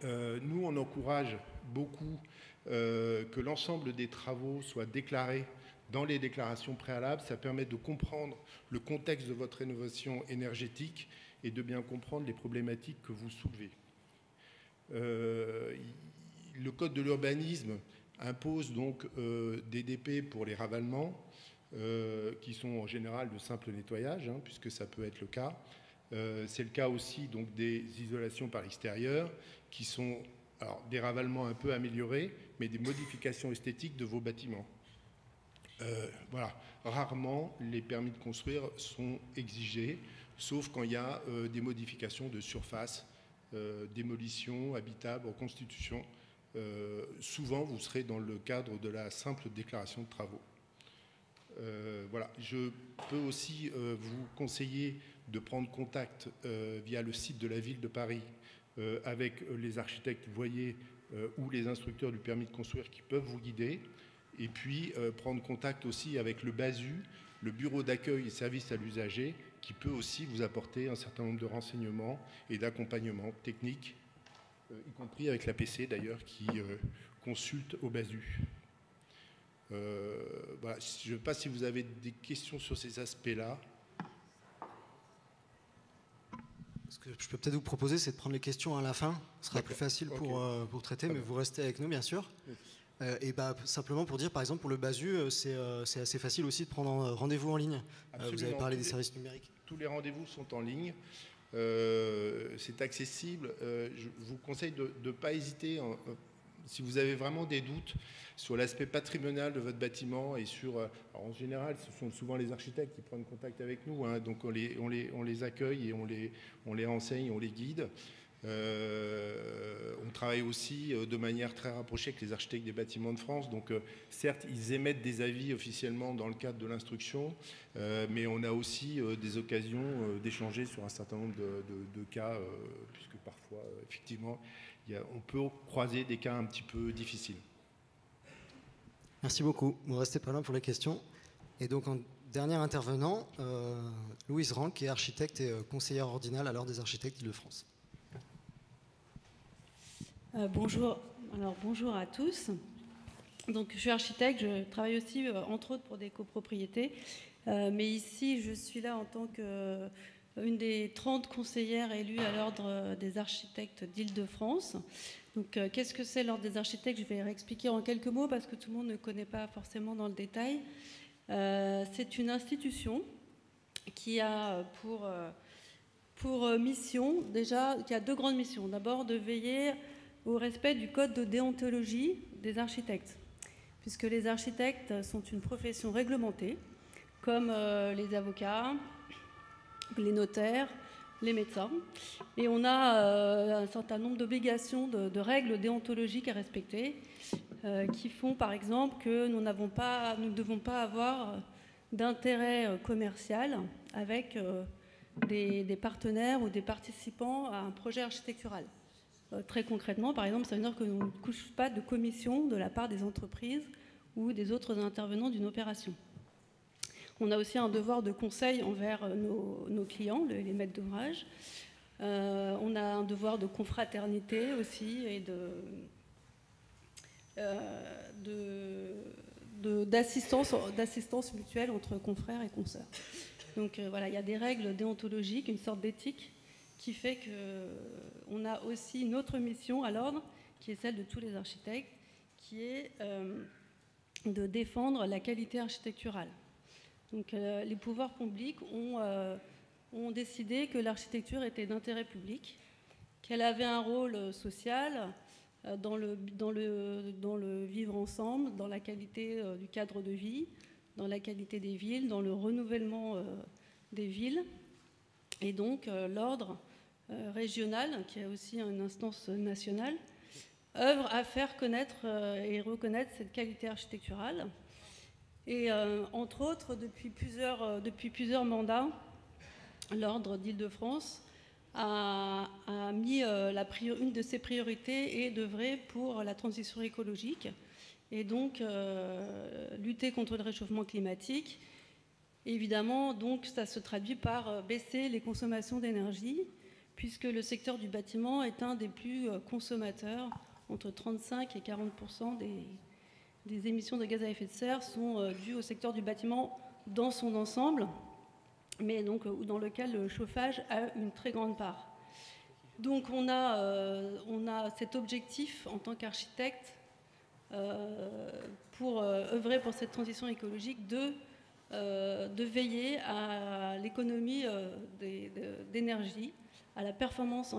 Nous, on encourage beaucoup que l'ensemble des travaux soient déclarés dans les déclarations préalables. Ça permet de comprendre le contexte de votre rénovation énergétique et de bien comprendre les problématiques que vous soulevez. Le code de l'urbanisme impose donc des DP pour les ravalements, qui sont en général de simple nettoyage, puisque ça peut être le cas. C'est le cas aussi donc, des isolations par l'extérieur, qui sont alors, des ravalements un peu améliorés, mais des modifications esthétiques de vos bâtiments. Voilà. Rarement, les permis de construire sont exigés, sauf quand il y a des modifications de surface, démolition, habitable, reconstitution. Souvent, vous serez dans le cadre de la simple déclaration de travaux. Voilà. Je peux aussi vous conseiller de prendre contact via le site de la ville de Paris avec les architectes, vous voyez, ou les instructeurs du permis de construire qui peuvent vous guider, et puis prendre contact aussi avec le BASU, le bureau d'accueil et services à l'usager, qui peut aussi vous apporter un certain nombre de renseignements et d'accompagnement technique, y compris avec l'APC d'ailleurs, qui consulte au BASU. Voilà. Je ne sais pas si vous avez des questions sur ces aspects-là.
Ce que je peux peut-être vous proposer, c'est de prendre les questions à la fin. Ce sera plus facile pour traiter, mais vous restez avec nous, bien sûr. Et simplement pour dire, par exemple, pour le BASU, c'est assez facile aussi de prendre rendez-vous en ligne. Vous avez parlé des services numériques.
Tous les rendez-vous sont en ligne. C'est accessible. Je vous conseille de ne pas hésiter. Si vous avez vraiment des doutes sur l'aspect patrimonial de votre bâtiment et sur... Alors en général, ce sont souvent les architectes qui prennent contact avec nous, donc on les accueille et on les renseigne, on les guide. On travaille aussi de manière très rapprochée avec les architectes des bâtiments de France. Donc certes, ils émettent des avis officiellement dans le cadre de l'instruction, mais on a aussi des occasions d'échanger sur un certain nombre de cas, puisque parfois, effectivement, on peut croiser des cas un petit peu difficiles.
Merci beaucoup. Vous restez pas loin pour les questions. Et donc, en dernier intervenant, Louise Rank, qui est architecte et conseillère ordinale à l'Ordre des architectes d'Île-de-France.
Bonjour. Alors, bonjour à tous. Donc, je suis architecte, je travaille aussi, entre autres, pour des copropriétés. Mais ici, je suis là en tant qu'une des 30 conseillères élues à l'Ordre des architectes d'Île-de-France. Donc, qu'est-ce que c'est l'Ordre des architectes? Je vais réexpliquer en quelques mots parce que tout le monde ne connaît pas forcément dans le détail. C'est une institution qui a pour mission, déjà, qui a deux grandes missions. D'abord, de veiller au respect du code de déontologie des architectes, puisque les architectes sont une profession réglementée, comme les avocats, les notaires, les médecins. Et on a un certain nombre d'obligations, de règles déontologiques à respecter, qui font par exemple que nous ne devons pas avoir d'intérêt commercial avec des partenaires ou des participants à un projet architectural. Très concrètement, par exemple, ça veut dire que nous ne touchons pas de commission de la part des entreprises ou des autres intervenants d'une opération. On a aussi un devoir de conseil envers nos clients, les maîtres d'ouvrage. On a un devoir de confraternité aussi et d'assistance mutuelle entre confrères et consoeurs. Donc voilà, il y a des règles déontologiques, une sorte d'éthique qui fait qu'on a aussi une autre mission à l'ordre, qui est celle de tous les architectes, qui est de défendre la qualité architecturale. Donc les pouvoirs publics ont décidé que l'architecture était d'intérêt public, qu'elle avait un rôle social dans le vivre ensemble, dans la qualité du cadre de vie, dans la qualité des villes, dans le renouvellement des villes. Et donc l'ordre régional, qui est aussi une instance nationale, œuvre à faire connaître et reconnaître cette qualité architecturale. Et entre autres, depuis plusieurs mandats, l'Ordre d'Île-de-France a mis une de ses priorités est d'œuvrer pour la transition écologique et donc lutter contre le réchauffement climatique. Et évidemment, donc, ça se traduit par baisser les consommations d'énergie, puisque le secteur du bâtiment est un des plus consommateurs, entre 35 et 40% des émissions de gaz à effet de serre sont dues au secteur du bâtiment dans son ensemble, mais donc dans lequel le chauffage a une très grande part. Donc on a cet objectif en tant qu'architecte pour œuvrer pour cette transition écologique de veiller à l'économie d'énergie, à la performance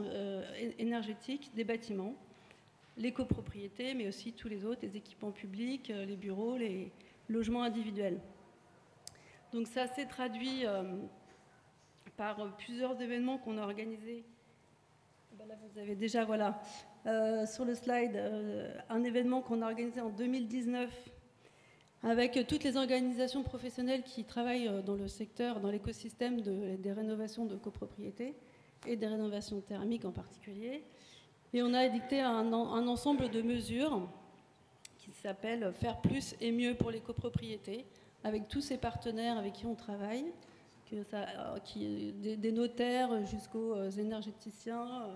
énergétique des bâtiments, les copropriétés, mais aussi tous les autres, les équipements publics, les bureaux, les logements individuels. Donc ça s'est traduit par plusieurs événements qu'on a organisés. Ben là, vous avez déjà, voilà, sur le slide, un événement qu'on a organisé en 2019 avec toutes les organisations professionnelles qui travaillent dans le secteur, dans l'écosystème des rénovations de copropriétés et des rénovations thermiques en particulier. Et on a édicté un ensemble de mesures qui s'appelle « Faire plus et mieux pour les copropriétés » avec tous ces partenaires avec qui on travaille, des notaires jusqu'aux énergéticiens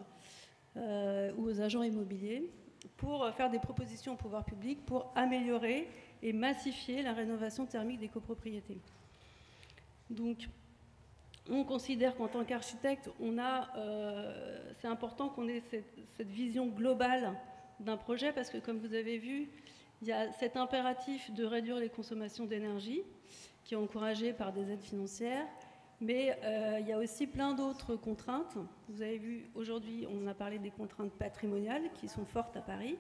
ou aux agents immobiliers, pour faire des propositions au pouvoir public pour améliorer et massifier la rénovation thermique des copropriétés. Donc, on considère qu'en tant qu'architecte, c'est important qu'on ait cette vision globale d'un projet, parce que comme vous avez vu, il y a cet impératif de réduire les consommations d'énergie, qui est encouragé par des aides financières, mais il y a aussi plein d'autres contraintes. Vous avez vu, aujourd'hui, on a parlé des contraintes patrimoniales, qui sont fortes à Paris,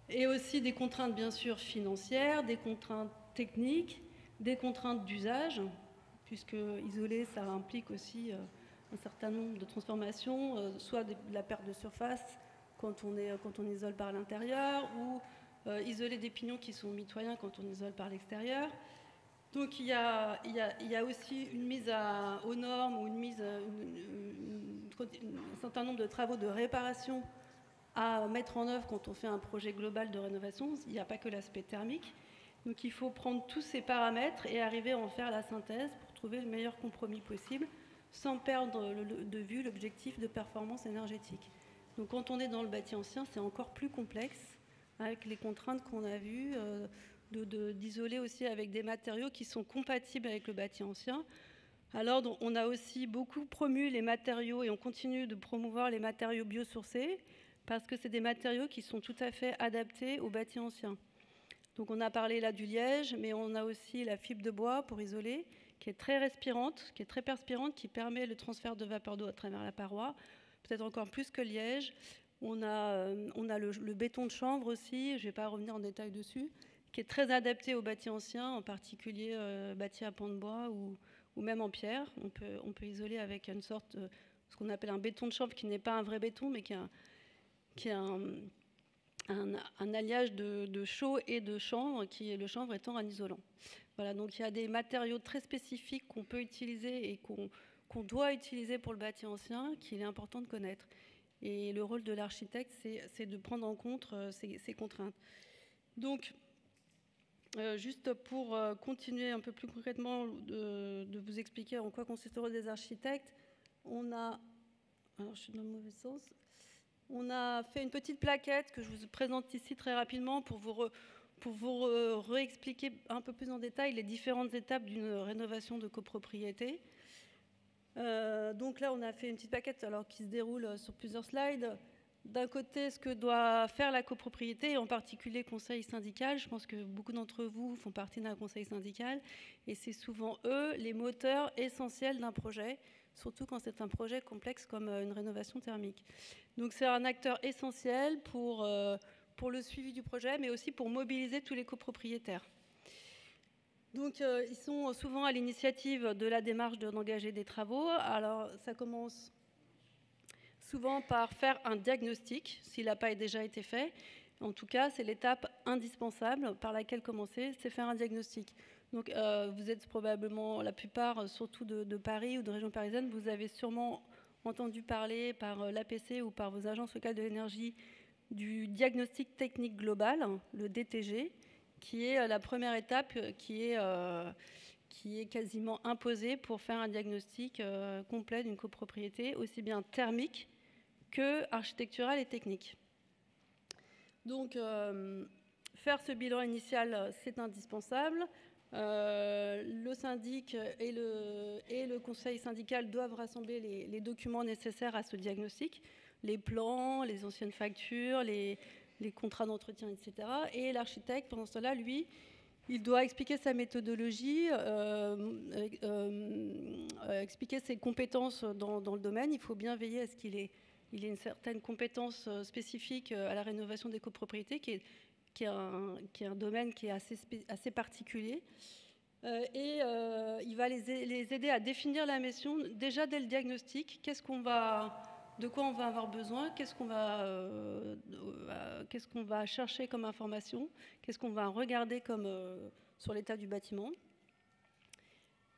et aussi des contraintes, bien sûr, financières, des contraintes techniques, des contraintes d'usage, puisque isoler, ça implique aussi un certain nombre de transformations, soit de la perte de surface quand on isole par l'intérieur, ou isoler des pignons qui sont mitoyens quand on isole par l'extérieur. Donc il y a aussi une mise aux normes ou un certain nombre de travaux de réparation à mettre en œuvre quand on fait un projet global de rénovation. Il n'y a pas que l'aspect thermique. Donc il faut prendre tous ces paramètres et arriver à en faire la synthèse pour trouver le meilleur compromis possible sans perdre de vue l'objectif de performance énergétique. Donc quand on est dans le bâti ancien, c'est encore plus complexe avec les contraintes qu'on a vues, d'isoler aussi avec des matériaux qui sont compatibles avec le bâti ancien. Alors, on a aussi beaucoup promu les matériaux et on continue de promouvoir les matériaux biosourcés parce que c'est des matériaux qui sont tout à fait adaptés au bâti ancien. Donc, on a parlé là du liège, mais on a aussi la fibre de bois pour isoler, qui est très respirante, qui est très perspirante, qui permet le transfert de vapeur d'eau à travers la paroi, peut-être encore plus que le liège. On a le béton de chanvre aussi, je ne vais pas revenir en détail dessus, qui est très adapté au bâti ancien, en particulier bâti à pans de bois ou même en pierre. On peut isoler avec une sorte, ce qu'on appelle un béton de chanvre, qui n'est pas un vrai béton, mais qui est un alliage de chaux et de chanvre, le chanvre étant un isolant. Voilà, donc il y a des matériaux très spécifiques qu'on peut utiliser et qu'on doit utiliser pour le bâti ancien, qu'il est important de connaître. Et le rôle de l'architecte, c'est de prendre en compte ces contraintes. Donc, juste pour continuer un peu plus concrètement de vous expliquer en quoi consiste le rôle des architectes, alors je suis dans le mauvais sens, on a fait une petite plaquette que je vous présente ici très rapidement pour vous réexpliquer un peu plus en détail les différentes étapes d'une rénovation de copropriété. Donc là, on a fait une petite plaquette qui se déroule sur plusieurs slides. D'un côté, ce que doit faire la copropriété, et en particulier le conseil syndical. Je pense que beaucoup d'entre vous font partie d'un conseil syndical, et c'est souvent eux les moteurs essentiels d'un projet, surtout quand c'est un projet complexe comme une rénovation thermique. Donc c'est un acteur essentiel pour le suivi du projet, mais aussi pour mobiliser tous les copropriétaires. Donc ils sont souvent à l'initiative de la démarche d'engager des travaux. Alors ça commence souvent par faire un diagnostic, s'il n'a pas déjà été fait. En tout cas, c'est l'étape indispensable par laquelle commencer, c'est faire un diagnostic. Donc, vous êtes probablement, la plupart, surtout de Paris ou de région parisienne, vous avez sûrement entendu parler par l'APC ou par vos agences locales de l'énergie du diagnostic technique global, le DTG, qui est la première étape qui est quasiment imposée pour faire un diagnostic complet d'une copropriété, aussi bien thermique que architectural et technique. Donc, faire ce bilan initial, c'est indispensable. Le syndic et le conseil syndical doivent rassembler les documents nécessaires à ce diagnostic, les plans, les anciennes factures, les contrats d'entretien, etc. Et l'architecte, pendant ce temps-là, lui, il doit expliquer sa méthodologie, expliquer ses compétences dans le domaine. Il faut bien veiller à ce qu'il ait une certaine compétence spécifique à la rénovation des copropriétés, qui est un domaine qui est assez particulier. Et il va les aider à définir la mission déjà dès le diagnostic. De quoi on va avoir besoin, qu'est-ce qu'on va chercher comme information, qu'est-ce qu'on va regarder sur l'état du bâtiment.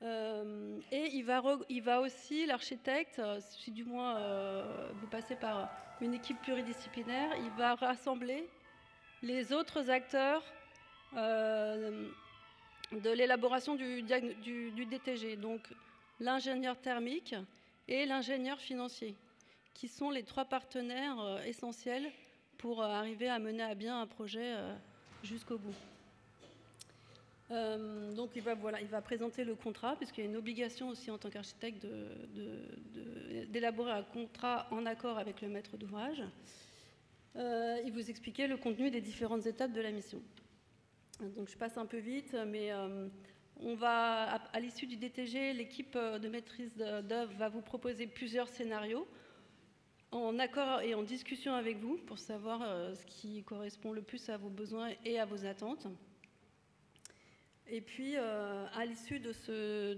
Et il va aussi, l'architecte, si du moins vous passez par une équipe pluridisciplinaire, il va rassembler les autres acteurs de l'élaboration du DTG, donc l'ingénieur thermique et l'ingénieur financier, qui sont les trois partenaires essentiels pour arriver à mener à bien un projet jusqu'au bout. Donc il va présenter le contrat, puisqu'il y a une obligation aussi en tant qu'architecte d'élaborer un contrat en accord avec le maître d'ouvrage. Il vous expliquer le contenu des différentes étapes de la mission. Donc je passe un peu vite, mais on va, à l'issue du DTG, l'équipe de maîtrise d'œuvre va vous proposer plusieurs scénarios en accord et en discussion avec vous pour savoir ce qui correspond le plus à vos besoins et à vos attentes. Et puis, à l'issue de ce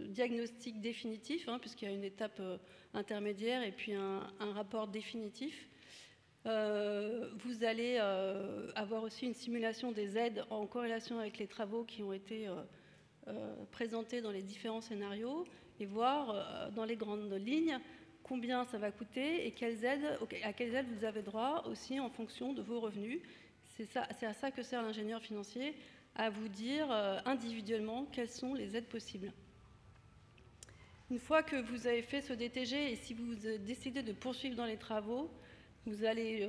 diagnostic définitif, puisqu'il y a une étape intermédiaire et puis un rapport définitif, vous allez avoir aussi une simulation des aides en corrélation avec les travaux qui ont été présentés dans les différents scénarios et voir dans les grandes lignes combien ça va coûter et à quelles aides vous avez droit aussi en fonction de vos revenus. C'est à ça que sert l'ingénieur financier, à vous dire individuellement quelles sont les aides possibles. Une fois que vous avez fait ce DTG et si vous décidez de poursuivre dans les travaux, vous allez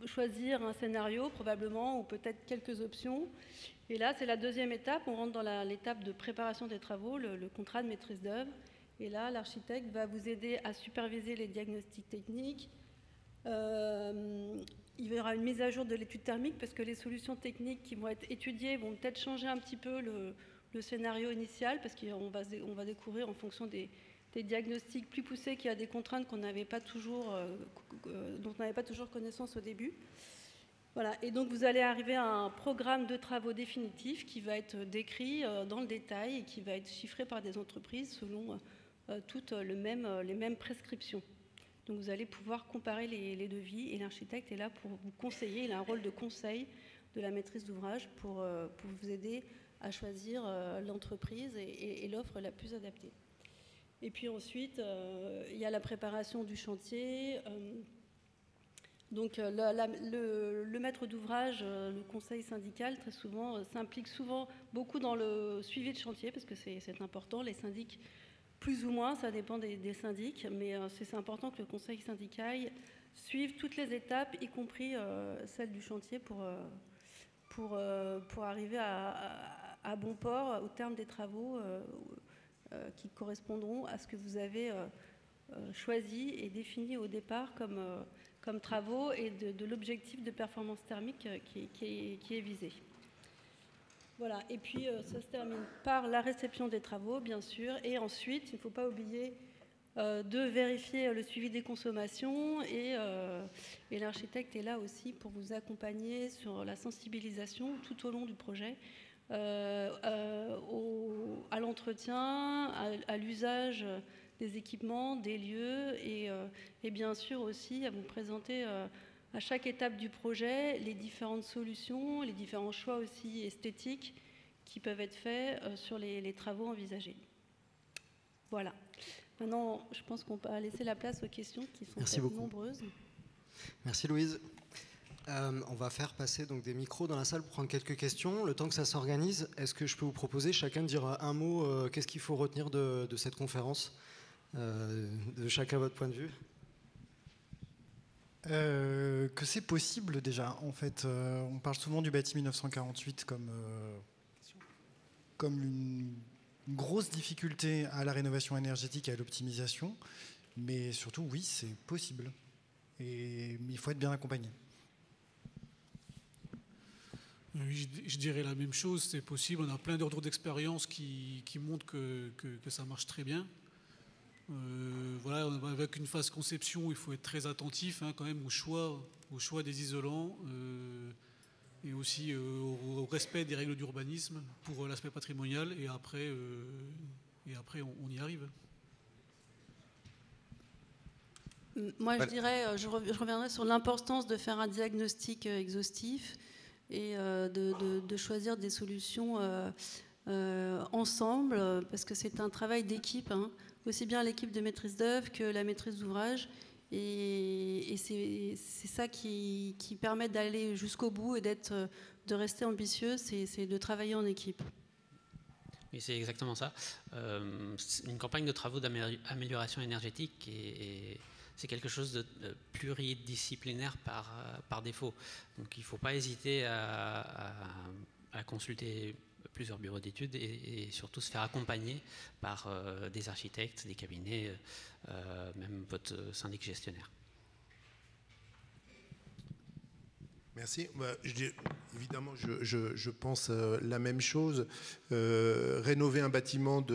choisir un scénario probablement ou peut-être quelques options. Et là, c'est la deuxième étape. On rentre dans l'étape de préparation des travaux, le contrat de maîtrise d'œuvre. Et là, l'architecte va vous aider à superviser les diagnostics techniques. Il y aura une mise à jour de l'étude thermique parce que les solutions techniques qui vont être étudiées vont peut-être changer un petit peu le scénario initial parce qu'on va découvrir en fonction des diagnostics plus poussés qu'il y a des contraintes dont on n'avait pas toujours connaissance au début. Voilà. Et donc vous allez arriver à un programme de travaux définitif qui va être décrit dans le détail et qui va être chiffré par des entreprises selon toutes les mêmes prescriptions. Donc vous allez pouvoir comparer les devis et l'architecte est là pour vous conseiller. Il a un rôle de conseil de la maîtrise d'ouvrage pour vous aider à choisir l'entreprise et l'offre la plus adaptée. Et puis ensuite, il y a la préparation du chantier. Donc le maître d'ouvrage, le conseil syndical, très souvent, s'implique souvent beaucoup dans le suivi de chantier parce que c'est important. Les syndics, plus ou moins, ça dépend des syndics, mais c'est important que le conseil syndical suive toutes les étapes, y compris celle du chantier, pour arriver à bon port au terme des travaux qui correspondront à ce que vous avez choisi et défini au départ comme travaux et de l'objectif de performance thermique qui est visé. Voilà, et puis ça se termine par la réception des travaux, bien sûr, et ensuite, il ne faut pas oublier de vérifier le suivi des consommations et l'architecte est là aussi pour vous accompagner sur la sensibilisation tout au long du projet, à l'entretien, à l'usage des équipements, des lieux et bien sûr aussi à vous présenter à chaque étape du projet les différentes solutions, les différents choix aussi esthétiques qui peuvent être faits sur les travaux envisagés. Voilà. Maintenant, je pense qu'on peut laisser la place aux questions qui sont nombreuses.
Merci Louise. On va faire passer donc des micros dans la salle pour prendre quelques questions. Le temps que ça s'organise, est-ce que je peux vous proposer chacun de dire un mot, qu'est-ce qu'il faut retenir de cette conférence, de chacun votre point de vue?
Que c'est possible déjà. En fait, on parle souvent du bâti 1948 comme une grosse difficulté à la rénovation énergétique et à l'optimisation, mais surtout, oui, c'est possible. Mais il faut être bien accompagné.
Oui, je dirais la même chose, c'est possible. On a plein de retours d'expérience qui montrent que ça marche très bien. Voilà, avec une phase conception, il faut être très attentif quand même au choix des isolants et aussi au respect des règles d'urbanisme pour l'aspect patrimonial et après on y arrive.
Moi je dirais, je reviendrai sur l'importance de faire un diagnostic exhaustif et de choisir des solutions ensemble parce que c'est un travail d'équipe, aussi bien l'équipe de maîtrise d'œuvre que la maîtrise d'ouvrage. Et c'est ça qui permet d'aller jusqu'au bout et de rester ambitieux, c'est de travailler en équipe.
Oui, c'est exactement ça. Une campagne de travaux d'amélioration énergétique c'est quelque chose de pluridisciplinaire par défaut. Donc il ne faut pas hésiter à consulter plusieurs bureaux d'études et surtout se faire accompagner par des architectes, des cabinets, même votre syndic gestionnaire.
Merci. Évidemment, je pense la même chose. Rénover un bâtiment,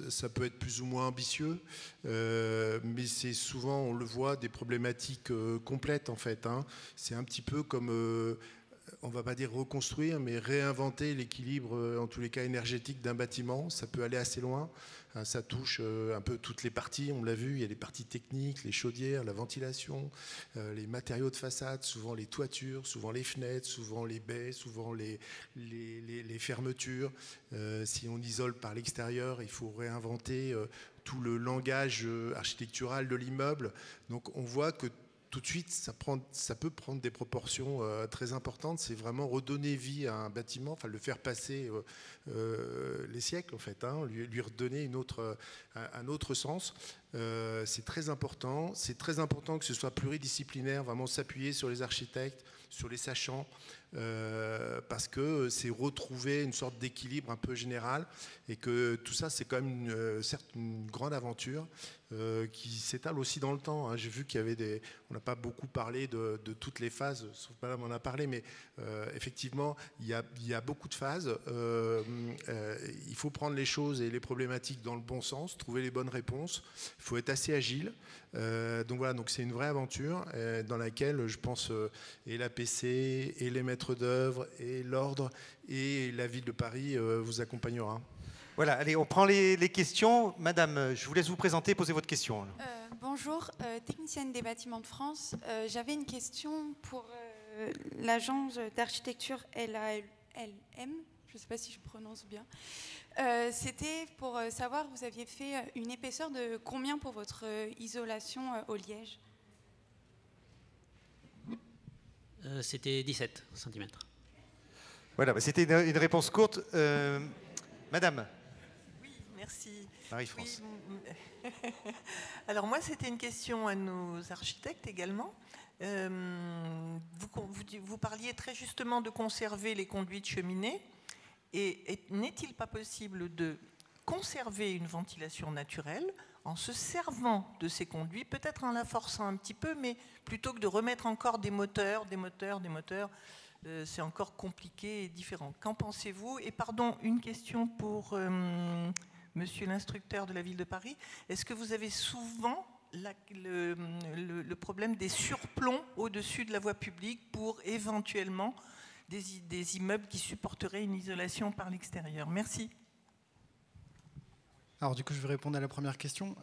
ça peut être plus ou moins ambitieux, mais c'est souvent, on le voit, des problématiques complètes en fait. C'est un petit peu comme, on ne va pas dire reconstruire, mais réinventer l'équilibre, en tous les cas énergétique d'un bâtiment. Ça peut aller assez loin. Ça touche un peu toutes les parties, on l'a vu, il y a les parties techniques, les chaudières, la ventilation, les matériaux de façade, souvent les toitures, souvent les fenêtres, souvent les baies, souvent les fermetures. Si on isole par l'extérieur, il faut réinventer tout le langage architectural de l'immeuble. Donc on voit que tout de suite, ça peut prendre des proportions très importantes. C'est vraiment redonner vie à un bâtiment, enfin le faire passer les siècles en fait, lui redonner un autre sens. C'est très important. C'est très important que ce soit pluridisciplinaire, vraiment s'appuyer sur les architectes, sur les sachants, parce que c'est retrouver une sorte d'équilibre un peu général, et que tout ça, c'est quand même certes une grande aventure qui s'étale aussi dans le temps. J'ai vu qu'il y avait on n'a pas beaucoup parlé de toutes les phases, sauf madame en a parlé, mais effectivement, il y a beaucoup de phases. Il faut prendre les choses et les problématiques dans le bon sens, trouver les bonnes réponses. Il faut être assez agile. Donc voilà, donc c'est une vraie aventure dans laquelle je pense et l'APC, et les maîtres d'œuvre, et l'ordre, et la ville de Paris vous accompagnera.
Voilà, allez, on prend les questions. Madame, je vous laisse vous présenter, poser votre question.
Bonjour, technicienne des bâtiments de France. J'avais une question pour l'agence d'architecture LALM. Je ne sais pas si je prononce bien. C'était pour savoir, vous aviez fait une épaisseur de combien pour votre isolation au liège?
C'était 17 cm.
Voilà, bah, c'était une réponse courte. Madame.
Oui, merci.
Marie-France.
Oui. Alors moi, c'était une question à nos architectes également. Vous parliez très justement de conserver les conduits de cheminée. Et n'est-il pas possible de conserver une ventilation naturelle en se servant de ces conduits, peut-être en la forçant un petit peu, mais plutôt que de remettre encore des moteurs, c'est encore compliqué et différent. Qu'en pensez-vous? Et pardon, une question pour monsieur l'instructeur de la ville de Paris. Est-ce que vous avez souvent le problème des surplombs au-dessus de la voie publique pour éventuellement des immeubles qui supporteraient une isolation par l'extérieur? Merci.
Alors du coup, je vais répondre à la première question.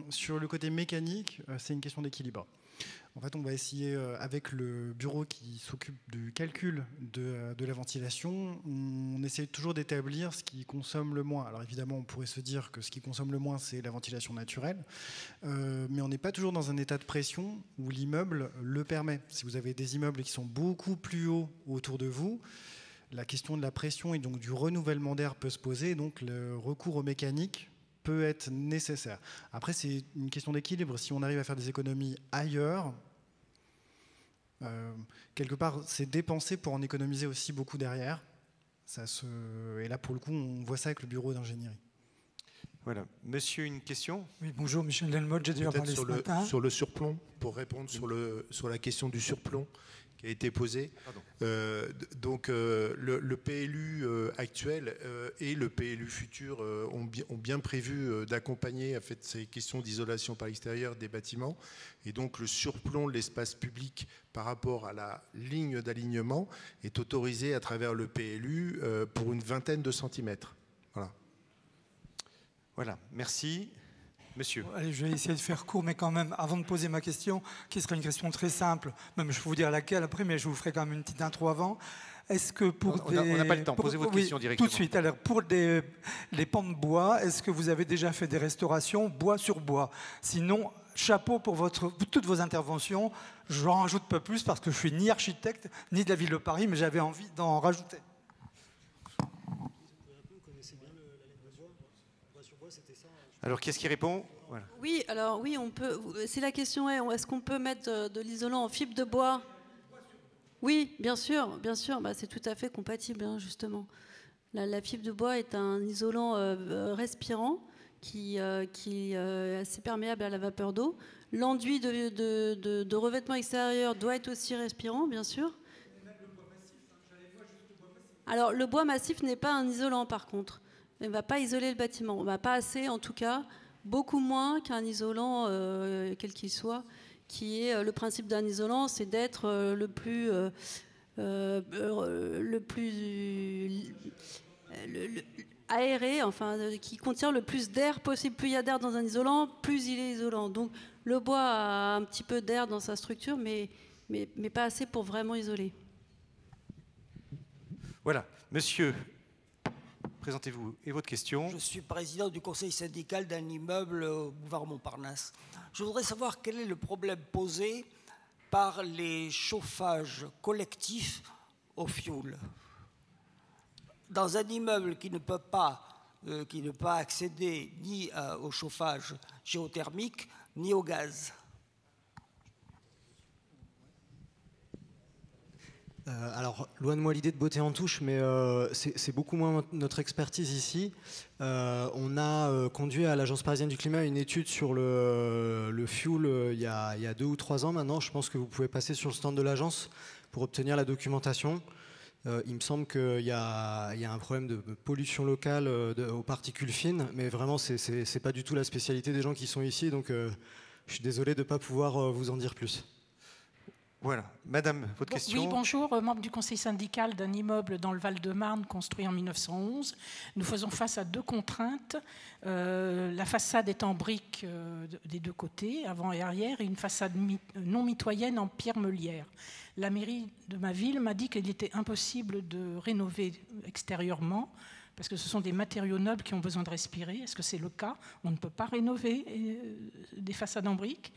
Sur le côté mécanique, c'est une question d'équilibre. En fait, on va essayer, avec le bureau qui s'occupe du calcul de la ventilation, on essaie toujours d'établir ce qui consomme le moins. Alors évidemment, on pourrait se dire que ce qui consomme le moins, c'est la ventilation naturelle, mais on n'est pas toujours dans un état de pression où l'immeuble le permet. Si vous avez des immeubles qui sont beaucoup plus hauts autour de vous, la question de la pression et donc du renouvellement d'air peut se poser, donc le recours aux mécaniques peut être nécessaire. Après, c'est une question d'équilibre. Si on arrive à faire des économies ailleurs, quelque part, c'est dépenser pour en économiser aussi beaucoup derrière. Et là, pour le coup, on voit ça avec le bureau d'ingénierie.
Voilà. Monsieur, une question?
Oui, bonjour, Michel Delmotte, j'ai déjà parlé ce matin.
Sur le surplomb, pour répondre sur la question du surplomb qui a été posée. Donc, le PLU actuel et le PLU futur ont bien prévu d'accompagner en fait, ces questions d'isolation par l'extérieur des bâtiments. Et donc, le surplomb de l'espace public par rapport à la ligne d'alignement est autorisé à travers le PLU pour une vingtaine de centimètres. Voilà.
Voilà, merci. Monsieur.
Allez, je vais essayer de faire court, mais quand même, avant de poser ma question, qui sera une question très simple, même je vais vous dire laquelle après, mais je vous ferai quand même une petite intro avant. Est-ce que pour
on n'a pas le temps, posez votre question directement.
Tout de suite, alors pour les pans de bois, est-ce que vous avez déjà fait des restaurations bois sur bois? Sinon, chapeau pour toutes vos interventions. Je n'en rajoute pas plus parce que je suis ni architecte, ni de la ville de Paris, mais j'avais envie d'en rajouter.
Alors, qu'est-ce qui répond? Voilà.
Oui, alors oui, on peut. Si la question est, est-ce qu'on peut mettre de l'isolant en fibre de bois? Oui, bien sûr, bah, c'est tout à fait compatible, hein, justement. La fibre de bois est un isolant respirant qui est assez perméable à la vapeur d'eau. L'enduit de revêtement extérieur doit être aussi respirant, bien sûr. Alors, le bois massif n'est pas un isolant, par contre. Il ne va pas isoler le bâtiment. Pas assez, en tout cas, beaucoup moins qu'un isolant, quel qu'il soit, qui est le principe d'un isolant, c'est d'être le plus aéré, enfin, qui contient le plus d'air possible. Plus il y a d'air dans un isolant, plus il est isolant. Donc, le bois a un petit peu d'air dans sa structure, mais pas assez pour vraiment isoler.
Voilà. Monsieur, présentez-vous et votre question.
Je suis président du conseil syndical d'un immeuble au boulevard Montparnasse. Je voudrais savoir quel est le problème posé par les chauffages collectifs au fioul. Dans un immeuble qui ne peut pas accéder ni au chauffage géothermique, ni au gaz.
Alors, loin de moi l'idée de botter en touche, mais c'est beaucoup moins notre expertise ici. On a conduit à l'Agence parisienne du climat une étude sur le fuel il y a 2 ou 3 ans maintenant. Je pense que vous pouvez passer sur le stand de l'agence pour obtenir la documentation. Il me semble qu'il y a un problème de pollution locale aux particules fines, mais vraiment, c'est pas du tout la spécialité des gens qui sont ici, donc je suis désolé de ne pas pouvoir vous en dire plus.
Voilà. Madame, votre question.
Oui, bonjour, membre du conseil syndical d'un immeuble dans le Val-de-Marne construit en 1911. Nous faisons face à 2 contraintes. La façade est en briques des 2 côtés, avant et arrière, et une façade non mitoyenne en pierre meulière. La mairie de ma ville m'a dit qu'il était impossible de rénover extérieurement parce que ce sont des matériaux nobles qui ont besoin de respirer. Est-ce que c'est le cas? On ne peut pas rénover des façades en briques.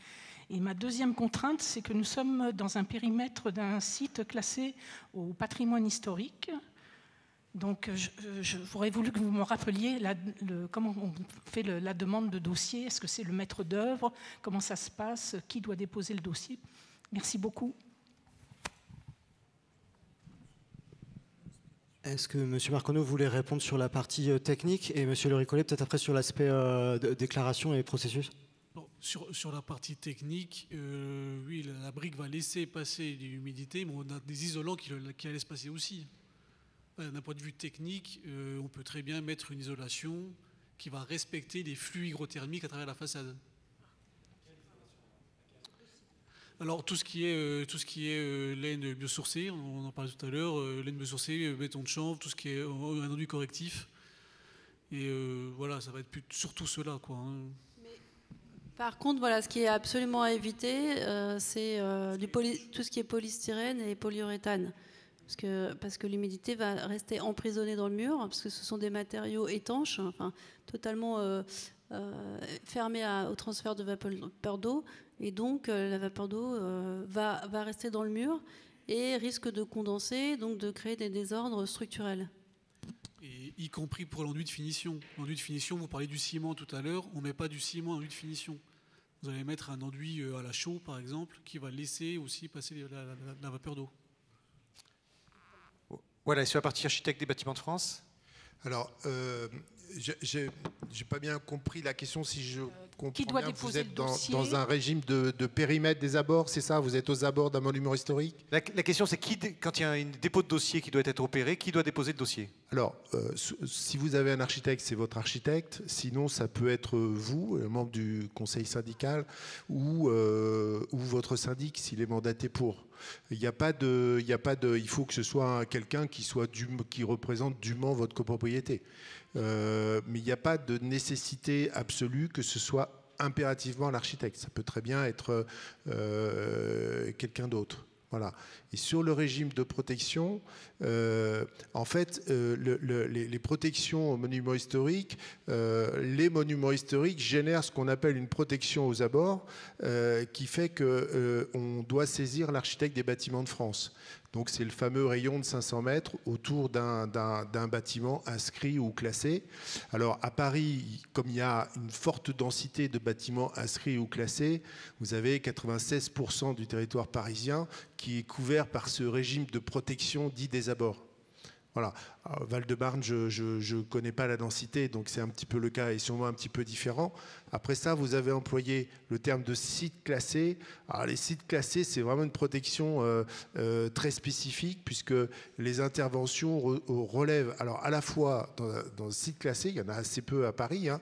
Et ma deuxième contrainte, c'est que nous sommes dans un périmètre d'un site classé au patrimoine historique. Donc, j'aurais voulu que vous me rappeliez comment on fait la demande de dossier. Est-ce que c'est le maître d'œuvre? Comment ça se passe? Qui doit déposer le dossier? Merci beaucoup.
Est-ce que M. Marconneau voulait répondre sur la partie technique et M. Le Ricollet peut-être après sur l'aspect déclaration et processus?
Sur la partie technique, oui, la brique va laisser passer l'humidité, mais on a des isolants qui la laissent passer aussi. D'un point de vue technique, on peut très bien mettre une isolation qui va respecter les flux hygrothermiques à travers la façade. Alors tout ce qui est laine biosourcée, on en parlait tout à l'heure, laine biosourcée, béton de chanvre, tout ce qui est un enduit correctif. Et voilà, ça va être surtout cela, quoi. Hein.
Par contre, voilà, ce qui est absolument à éviter, c'est tout ce qui est polystyrène et polyuréthane. Parce que l'humidité va rester emprisonnée dans le mur, parce que ce sont des matériaux étanches, enfin, totalement fermés au transfert de vapeur d'eau. Et donc, la vapeur d'eau va rester dans le mur et risque de condenser, donc de créer des désordres structurels.
Et y compris pour l'enduit de finition. L'enduit de finition, vous parlez du ciment tout à l'heure, on ne met pas du ciment en enduit de finition. Vous allez mettre un enduit à la chaux, par exemple, qui va laisser aussi passer la vapeur d'eau.
Voilà, sur la partie architecte des bâtiments de France.
Alors, j'ai pas bien compris la question. Si je comprends bien, vous êtes dans un régime de périmètre des abords, c'est ça? Vous êtes aux abords d'un monument historique?
La question, c'est quand il y a un dépôt de dossier qui doit être opéré, qui doit déposer le dossier?
Alors, si vous avez un architecte, c'est votre architecte. Sinon, ça peut être vous, membre du conseil syndical, ou votre syndic, s'il est mandaté pour. Il faut que ce soit quelqu'un qui représente dûment votre copropriété. Mais il n'y a pas de nécessité absolue que ce soit impérativement l'architecte. Ça peut très bien être quelqu'un d'autre. Voilà. Et sur le régime de protection, en fait, les protections aux monuments historiques, les monuments historiques génèrent ce qu'on appelle une protection aux abords, qui fait qu'on doit saisir l'architecte des bâtiments de France. Donc c'est le fameux rayon de 500 mètres autour d'un bâtiment inscrit ou classé. Alors à Paris, comme il y a une forte densité de bâtiments inscrits ou classés, vous avez 96% du territoire parisien qui est couvert par ce régime de protection dit des abords. Voilà. Val-de-Marne, je ne connais pas la densité, donc c'est un petit peu le cas et sûrement un petit peu différent. Après ça, vous avez employé le terme de site classé. Alors les sites classés, c'est vraiment une protection très spécifique puisque les interventions relèvent, alors à la fois dans le site classé, il y en a assez peu à Paris, hein,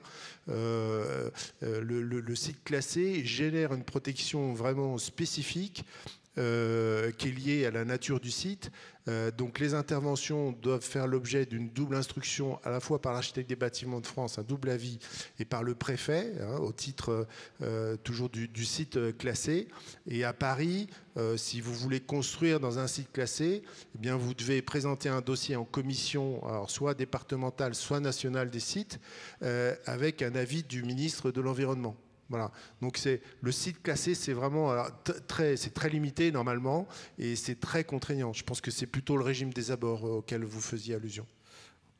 le site classé génère une protection vraiment spécifique qui est liée à la nature du site. Donc les interventions doivent faire l'objet d'une double instruction à la fois par l'architecte des bâtiments de France, un double avis, et par le préfet, hein, au titre toujours du site classé. Et à Paris, si vous voulez construire dans un site classé, eh bien vous devez présenter un dossier en commission, alors soit départementale, soit nationale des sites, avec un avis du ministre de l'Environnement. Voilà. Donc le site classé, c'est vraiment c'est très limité normalement et c'est très contraignant. Je pense que c'est plutôt le régime des abords auquel vous faisiez allusion.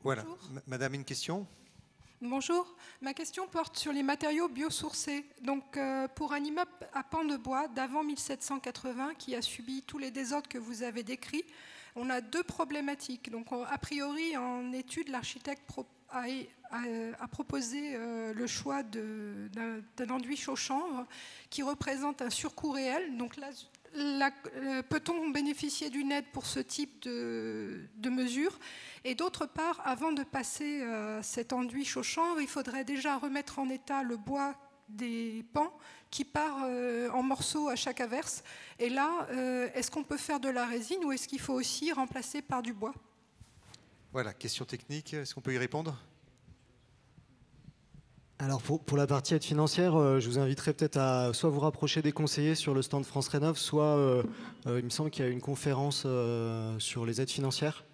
Voilà. Madame, une question?
Bonjour. Ma question porte sur les matériaux biosourcés. Donc, pour un immeuble à pans de bois d'avant 1780 qui a subi tous les désordres que vous avez décrits, on a deux problématiques. Donc, a priori, en étude, l'architecte a proposé le choix d'un enduit chaud-chanvre qui représente un surcoût réel. Donc là, peut-on bénéficier d'une aide pour ce type de mesure? Et d'autre part, avant de passer à cet enduit chaud-chanvre, il faudrait déjà remettre en état le bois des pans qui part en morceaux à chaque averse. Et là, est-ce qu'on peut faire de la résine ou est-ce qu'il faut aussi remplacer par du bois?
Voilà, question technique, est-ce qu'on peut y répondre?
Alors pour la partie aide financière, je vous inviterai peut-être à soit vous rapprocher des conseillers sur le stand France Rénov', soit il me semble qu'il y a une conférence sur les aides financières.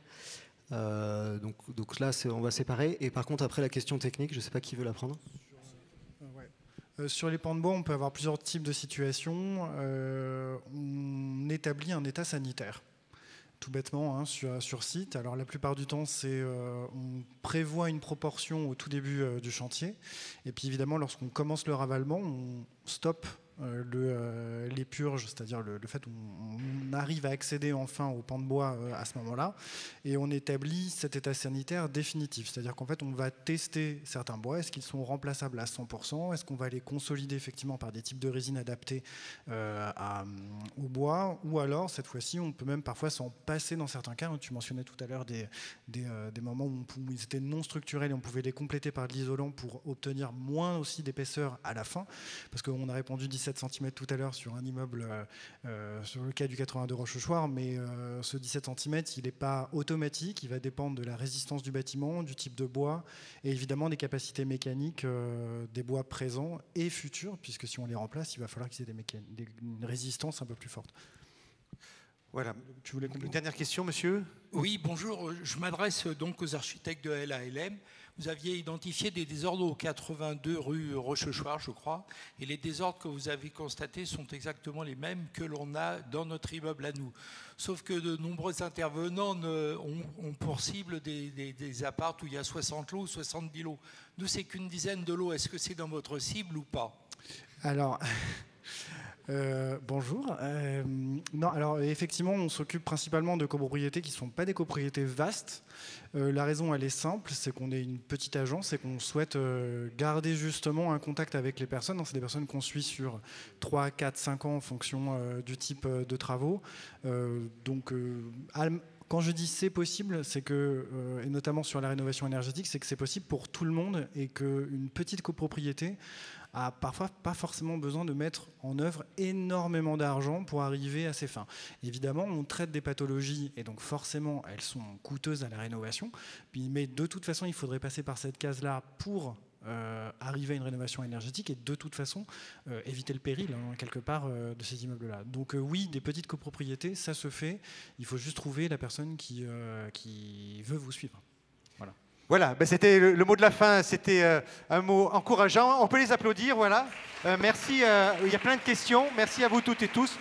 Donc là, on va séparer. Et par contre, après la question technique, je ne sais pas qui veut la prendre.
Sur les pans de bois, on peut avoir plusieurs types de situations. On établit un état sanitaire, tout bêtement, hein, sur site. Alors la plupart du temps, on prévoit une proportion au tout début du chantier. Et puis évidemment, lorsqu'on commence le ravalement, on stoppe les purges, c'est-à-dire le fait qu'on arrive à accéder enfin au pan de bois à ce moment-là, et on établit cet état sanitaire définitif, c'est-à-dire qu'en fait on va tester certains bois, est-ce qu'ils sont remplaçables à 100%, est-ce qu'on va les consolider effectivement par des types de résine adaptés au bois, ou alors cette fois-ci on peut même parfois s'en passer dans certains cas. Tu mentionnais tout à l'heure des moments où ils étaient non structurels et on pouvait les compléter par de l'isolant pour obtenir moins aussi d'épaisseur à la fin, parce qu'on a répondu 17 cm tout à l'heure sur un immeuble, sur le cas du 82 Rochechouart, mais ce 17 cm, il n'est pas automatique, il va dépendre de la résistance du bâtiment, du type de bois et évidemment des capacités mécaniques des bois présents et futurs, puisque si on les remplace, il va falloir qu'ils aient une résistance un peu plus forte.
Voilà. Tu voulais une dernière question, monsieur?
Oui, bonjour. Je m'adresse donc aux architectes de LALM. Vous aviez identifié des désordres au 82 rue Rochechouart, je crois, et les désordres que vous avez constatés sont exactement les mêmes que l'on a dans notre immeuble à nous. Sauf que de nombreux intervenants ont pour cible des apparts où il y a 60 lots ou 70 lots. Nous, c'est qu'une dizaine de lots. Est-ce que c'est dans votre cible ou pas?
Alors... bonjour. Non, alors effectivement, on s'occupe principalement de copropriétés qui ne sont pas des copropriétés vastes. La raison, elle est simple, c'est qu'on est une petite agence et qu'on souhaite garder justement un contact avec les personnes. C'est des personnes qu'on suit sur 3, 4, 5 ans en fonction du type de travaux. Quand je dis c'est possible, c'est que, et notamment sur la rénovation énergétique, c'est que c'est possible pour tout le monde et qu'une petite copropriété a parfois pas forcément besoin de mettre en œuvre énormément d'argent pour arriver à ses fins. Évidemment, on traite des pathologies et donc forcément elles sont coûteuses à la rénovation, mais de toute façon il faudrait passer par cette case-là pour arriver à une rénovation énergétique et de toute façon éviter le péril quelque part de ces immeubles-là. Donc oui, des petites copropriétés, ça se fait, il faut juste trouver la personne qui veut vous suivre. Voilà.
Voilà, ben c'était le mot de la fin, c'était un mot encourageant. On peut les applaudir, voilà. Merci, il y a plein de questions. Merci à vous toutes et tous.